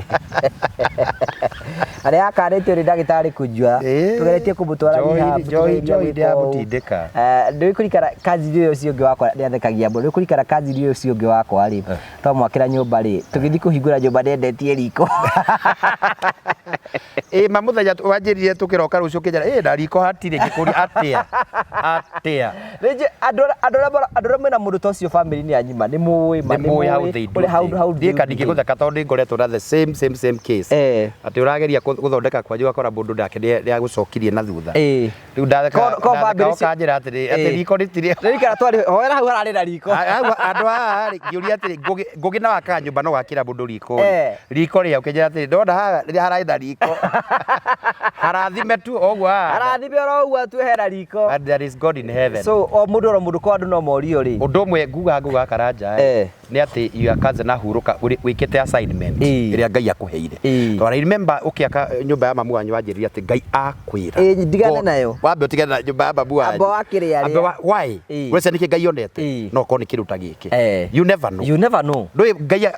arĩa akarĩtio nĩ ndagĩtarĩ kũnjua tũgeretie kũmũtwara rehab nĩ kũrikara kazi ũyũ ũcio ũngĩ wakwa nĩ athekagia mũno nĩ kũrikara kazi ũyũ ũcio ũngĩ wakwa rĩ twamwakĩra nyũmba rĩ tũgĩthiĩ kũhingũra nyũmba nĩendetie riko mamũthenya wanjĩrire tũkĩroka rũciũ kĩnjara na riko hatirĩ ngĩkũria atĩa andũ arĩa mena mũndũ ta ũcio family-inĩ ya nyima nĩ mũĩ hau ndiĩka ndingĩgũtheka tondũ nĩngoretwo na the same case atĩ ũrageria gũthondeka kwanyu ũgakora mũndũ ndake nĩagũcokirie na thutha rĩu ndatheka ũkanjĩra atĩ riko rĩtirĩ hoera hau hararĩ na riko andũ haha ngĩũria atĩrĩ Ngũgĩ na waka nyũmba no gwakĩra mũndũ riko rĩa ũkĩnjĩra atĩrĩ ndona haha hararĩ na riko harathime tu ũguo harathime oro ũguo tu hena riko and there is God in heaven so o mũndũ mũndũ kwa andũ no morio rĩ ũndũ ũmwe nguga Ngũ wa Karanja nĩ atĩ your cousin ahurũka wĩkĩte assignment ĩrĩa Ngai akũheire tondũ I remember ũkĩaka nyũmba ya mamu wanyu wanjĩrĩria atĩ Ngai akwĩra ndigane nayo wambe ũtigane na nyũmba ya mamu wanyu why wese nĩkĩ Ngai onete no korwo nĩ kĩruta gĩkĩ you never know ndũĩ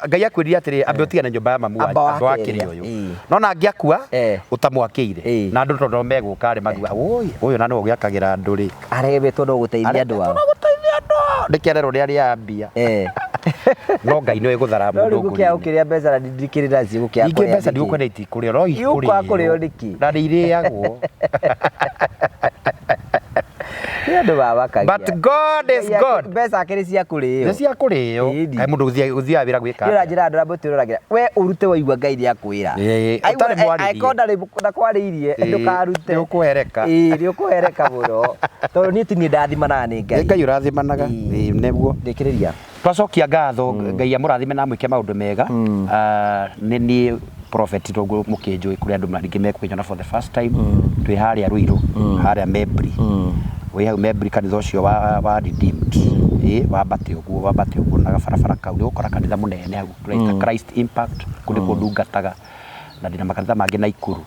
Ngai akwĩrire atĩrĩ ambe ũtigane na nyũmba ya mamu wanyu ambe wakĩre ũyũ no na angĩakua ũtamwakĩire na andũ tondũ megũka rĩ maguga ũyũ na no ũgĩakagĩra andũ rĩ aregetwo no gũteithia andũ ao nĩkĩarero rĩrĩa rĩa mbia no Ngai no iguthara mundu nguri no ukiria mbeca na ndikirira zi gukia kuri mbeca ndigukwenda itikurira ro ikuri yuko ndiki na iriagwo ndu babakagia but God is God mbeca akiri cia kurio ni cia kurio kai mundu uthia wira gwika ira njira andu rabotiruragira we urute waigua Ngai ria kwira atari mwari aikonda na kwariirie ndukarute ndukuhereka ndukuhereka muno tondu ni tini ndathimana ni Ngai Ngai urathimanaga neguo ndikiriria twacokia ngatho Ngai amurathime na mwike maundu mega ni prophet rogo mukinjui kuri andu maringi mekunyona for the first time twi haria Ruiru haria Mebri we hau Mebri kanitha ucio wa redeemed wambate uguo na gabarabara kau ni ukora kanitha munene hau turaita Christ Impact kuri kundungataga na ndina makanitha mangi na Ikuru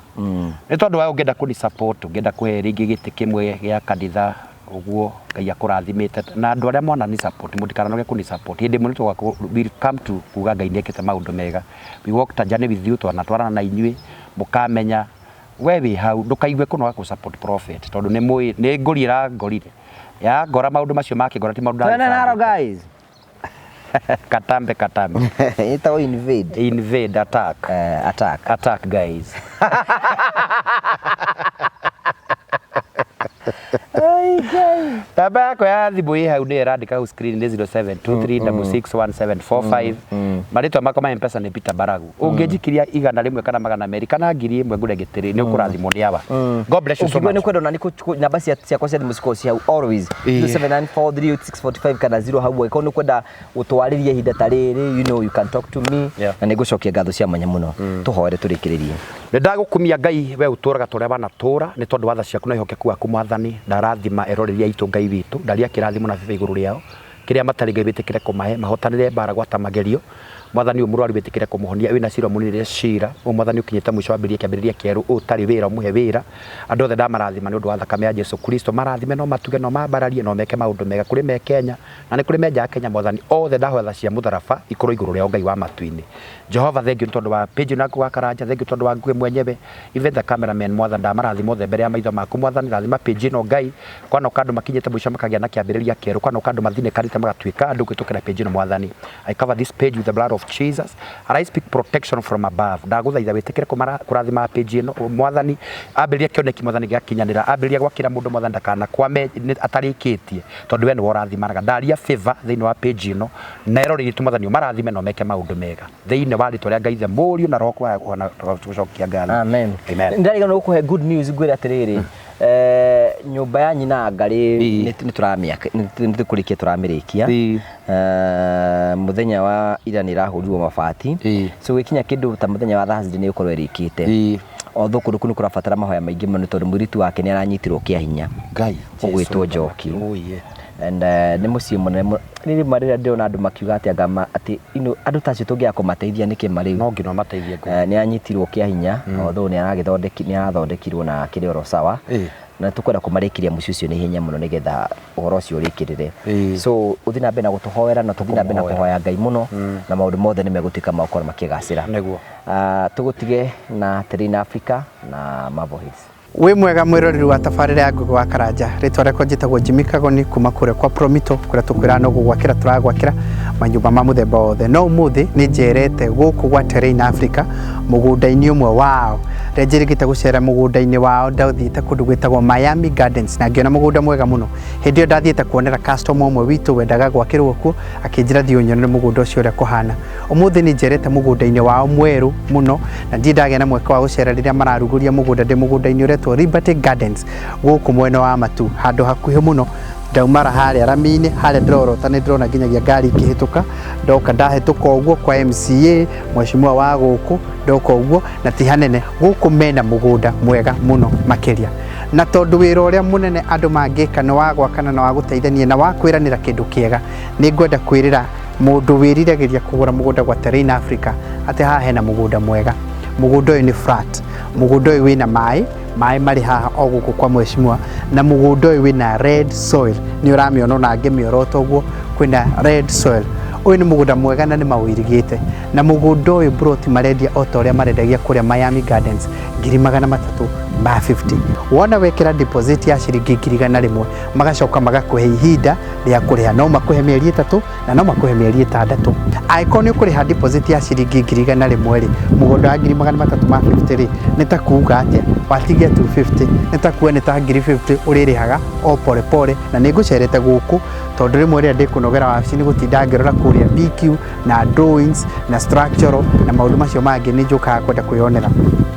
ni tondu wa ungenda kuni support ungenda kuhe ringi giti kimwe gia kanitha uguo Ngai akurathimite na andu aria mwana ni support mutikana kuni support hindi mundu we come to kuga Ngai niekete maundu mega we walk a journey with you twanatwarana na inyui mukamenya we wi hau ndukaigue kuno ku support prophet tondu ni mui ni ngurira ngorire ya ngora maundu macio makigora ti maundu na naro guys katambe ita invade attack guys ai guys taba yako ya thimu hii hau ni randika au screen ni 0723661745 maritwa mako ma M-Pesa ni Peter Baragu ungejikiria igana rimwe kana magana meri kana ngiri imwe ngure gitiri ni ukurathimwo ni aba God bless you so much. Ni kwenda na namba cia kwa cia musikosi hau always 0794386645 kana 0 hau iko ni kwenda utwaririe hinda tariri you can talk to me na nigucokia ngatho cia manya muno tuhoere turikiririe ndagukumia Ngai we uturaga turia bana tura ni tondu watha ciaku na ihokeku waku mwathani ndarathima eroreria itu Ngai witu ndaria kirathimo na bibi iguru riao kiria matari Ngai bitikire kumahe mahotanire bara gwata magerio mwathani umurwari bitikire kumuhonia wina cira munire cira mwathani ukinyete mwisho wambirie kiambiriria kieru utari wira muhe wira andu othe ndamarathima ni undu wa thakame ya Jesu Kristo marathime no matuge no mabararie no meke maundu mega kuri me Kenya na ni kuri menja Kenya mwathani othe ndahoetha cia mutharaba ikuru iguru ria Ngai wa matuini Jehova thank you tondu wa page naku wa Karanja thank you tondu wa ngwe mwenyewe even the cameraman mwathani ndamarathima othe mbere ya maitho maku mwathani rathima page no Ngai kwana kandu makinyete mwisho makagia na kiambiriria kieru kwana kandu mathine karite magatuika andu gwitukira page no mwathani I cover this page with the blood of Jesus and I speak protection from above ndaguthaitha witikire kurathima page ino mwathani ambiriria kioneki mwathani gakinyanira ambiriria gwakira mundu mwathani ndakana kwame atarikitie tondu we ni worathimanaga ndaria favor thiini wa page ino na eroreri tu mwathani marathime no meke maundu mega thiini wa ritwa ria Ngai the muriu na roko wa gucokia ngatho amen ndariga no kuhe good news gwira atiriri nyumba ya nyina ngari ni turamiaka ni tukurikia turamirikia muthenya wa ira ni rahurirwo mabati so gikinya kindu ta muthenya wa Thursday ni ukorwo irikite otho kundu kunu kurabatara mahoya maingi muno tondu mwiritu wake ni aranyitirwo kia hinya Ngai ugwitwo Njoki and ni muciĩ munene riri marira ndio na andu makiuga ati agama ati andu tacio tungia kumateithia niki mari no ngino mateithie ni anyitirwo kia hinya otho ni arathondekirwo na kiri oro sawa na tukwenda kumarikiria muciĩ ucio ni hinya muno nigetha uhoro ucio urikirire so uthi na mbere na gutuhoera na tuthi na mbere na kuhoya Ngai muno na maundu mothe ni megutika makora makigacira neguo tugutige na Terina Africa na Mavo Hills wi mwega mwiroreri wa tabarira ya Ngugi wa Karanja ritwa reko njitagwo Jimmy Kagoni kuma kure kwa Promito kuria tukwira no gugwakira turagwakira manyumba ma muthemba othe no umuthi ni njerete guku gwa Terina Africa mugunda-ini umwe wao renjirigite gucera mugunda-ini wao ndauthiite kundu gwitagwo Miami Gardens na ngiona mugunda mwega muno hindi yo ndathiite kuonera customer umwe witu wendaga gwakirwo kuo akinjira thio nyonere mugunda ucio uria kuhana umuthi ni njerete mugunda-ini wao mweru muno na ndi ndagĩa na mweke wa gucera riria mararuguria mugunda ndi mugunda-ini uretwo Liberty Gardens guku mwena wa Matu handu hakuhi muno ndaumara haria rami-ini haria ndorota ni ndrona nginyagia ngari ikihituka ndoka ndahituka uguo kwa MCA mheshimiwa wa guku ndoka uguo na ti hanene guku mena mugunda mwega muno makiria na tondu wira uria munene andu mangika ni wa gwakana na wa guteithania na wa kwiranira kindu kiega ni ngwenda kwirira mundu wiriragiria kugura mugunda gwa Terina Africa ati haha hena mugunda mwega mugunda uyu ni flat mugunda uyu wina mai mari haha oguku kwa mheshimiwa na mugunda uyu wina red soil ni uramiona na ngemiorota uguo kwina red soil Uyu ni mugunda mwega na ni mawirigite na mugunda uyu broti marendia ota uria marendagia kuria Miami Gardens 350. Wona wekera deposit ya ciringi 100 magacoka magakuhe ihinda ria kuriha, no makuhe mieri 3 na no makuhe mieri 6. Aiko ni kuriha deposit ya ciringi 100 ri mugunda wa 350 ri nitakuga atia watigia 250 nitakuwa ni ta 50 uririhaga o pole pole, na nigucerete guku tondu rimwe ria ndikunogera wabici ni gutinda ngirora kuria BQ na drawings na structural na maundu macio mangi ni njukaga kwenda kwionera.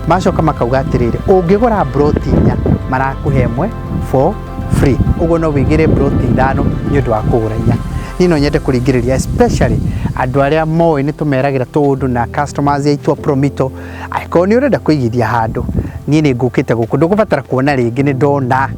Macoka makauga atiriri ungigura broti nya marakuhe mwe for free, uguo no wigire broti 5 ni undu wa kugura nya. Ni no nyende kuringiriria especially andu aria moi ni tumeragira tundu na customers aitu Promito. Aiko ni urenda kuigithia handu ni ni ngukite guku ndugubatara kuona ringi ni ndona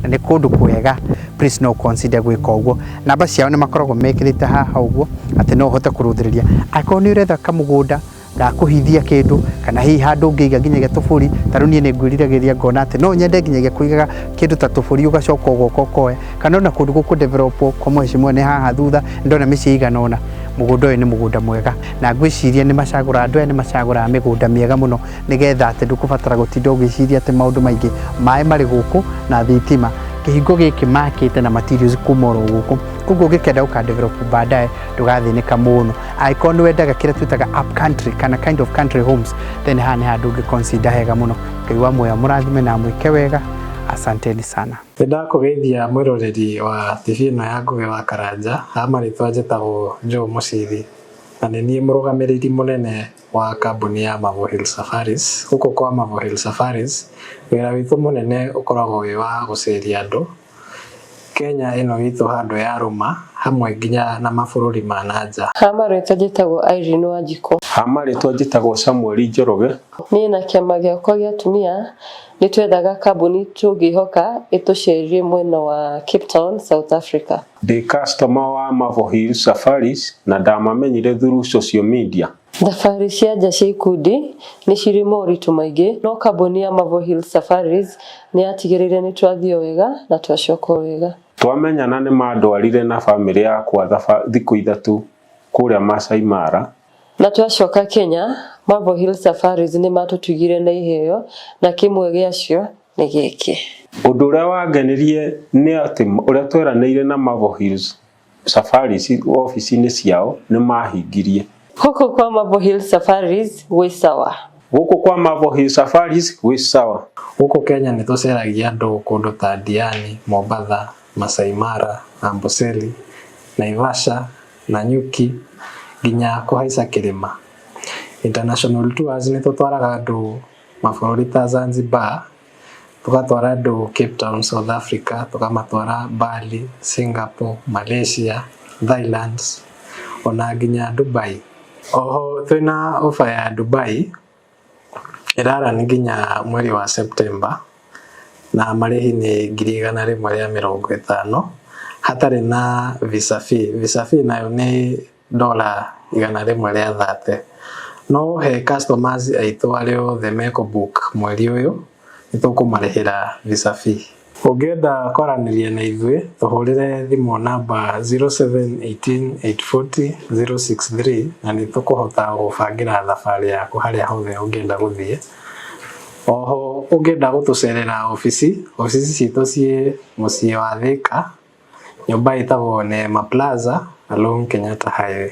na ni kundu kwega, please no consider gwika uguo. Namba ciao ni makoragwo mekirite haha uguo ati no hote kuruthiriria. Aiko ni uretha kamugunda ga kuhithia kindu kana hi handu ngiiga nginyagia tufuri taru nie ni ngwiriragiria ngona ati no nyende nginyagia kuigaga kindu ta tufuri ugacoka ugoko koe kana na kundu guku develop kwa mweci mwene haha thutha ndona mici iganona. Mugunda uyu ni mugunda mwega na ngwiciria ni macagura andu ni macagura migunda miega muno nigetha ati ndukubatara gutinda ugiciria ati maundu maingi mai mari guku na thitima kihingo giki makite na materials kumoro guku kugo gikenda uka develop baadaye ndugathinika muno. Icon wendaga kira twitaga up country kana kind of country homes then hani handu consider hega muno. Kaiwa moya murathime na mwike wega. Asanteni sana. Ndenda kugeithia mwiroreri wa TV no ya Ngugi wa Karanja hama ritwa njetago Joe Mucithi na ni nie murugamiriri munene wa kambuni ya Mavo Hill Safaris. Huko kwa Mavo Hill Safaris wira witu munene ukoragwo wi wa guceria andu Kenya ino witu handu ya Roma hamwe nginya na mabururi ma nanja. Hama ritwa njetago Irene Wanjiko. Hama ritwa njetago Samuel Njoroge. Ni na kiama giakwa gia tumia ni twethaga kambuni tungihoka itucerie mwena wa Cape Town, South Africa. The customer wa Mavo Hill Safaris na ndamamenyire through social media. Thabari cia nja cia ikundi ni ciri moritu maingi, no kambuni ya Mavo Hill Safaris ni atigirire ni twathio wega na twacoka wega. Twamenyana ni mandwarire na family yakwa thiku 3 kuria Masai Mara na twacoka Kenya. Mavo Hill Safaris ni matutugire na iheo na kimwe giacio ni giki. Undu uria wangenirie ni ati uria tweranire na Mavo Hill Safaris office-ini ciao ni mahingirie. Huko kwa Mavo Hill Safaris wi sawa. Huko kwa Mavo Hill Safaris wi sawa. Huko Kenya ni tuceragia andu kundu ta Diani, Mombasa, Masai Mara, Amboseli, Naivasha, Nanyuki nginya kuhaica Kirima. International tours ni tutwaraga andu mabururi ta Zanzibar, tukatwara andu Cape Town, South Africa, tukamatwara Bali, Singapore, Malaysia, Thailand ona nginya Dubai. Oho twina ofa ya Dubai irara ni nginya mweri wa September na marihi ni 150 hatari na visa fee. Visa fee nayo ni $130. No he customers aitu alio the make book mweri uyu nitukumarihira visa fee. Ungenda kwaraniria na ithwe tuhurire thimu namba 0718840063 na nitukuhota gubangira thabari yaku haria hothe ungenda guthie. Oho ungenda gutucerera ofisi citu cie mucie wa Thika, nyumba itagwo Neema Plaza along Kenyatta Highway.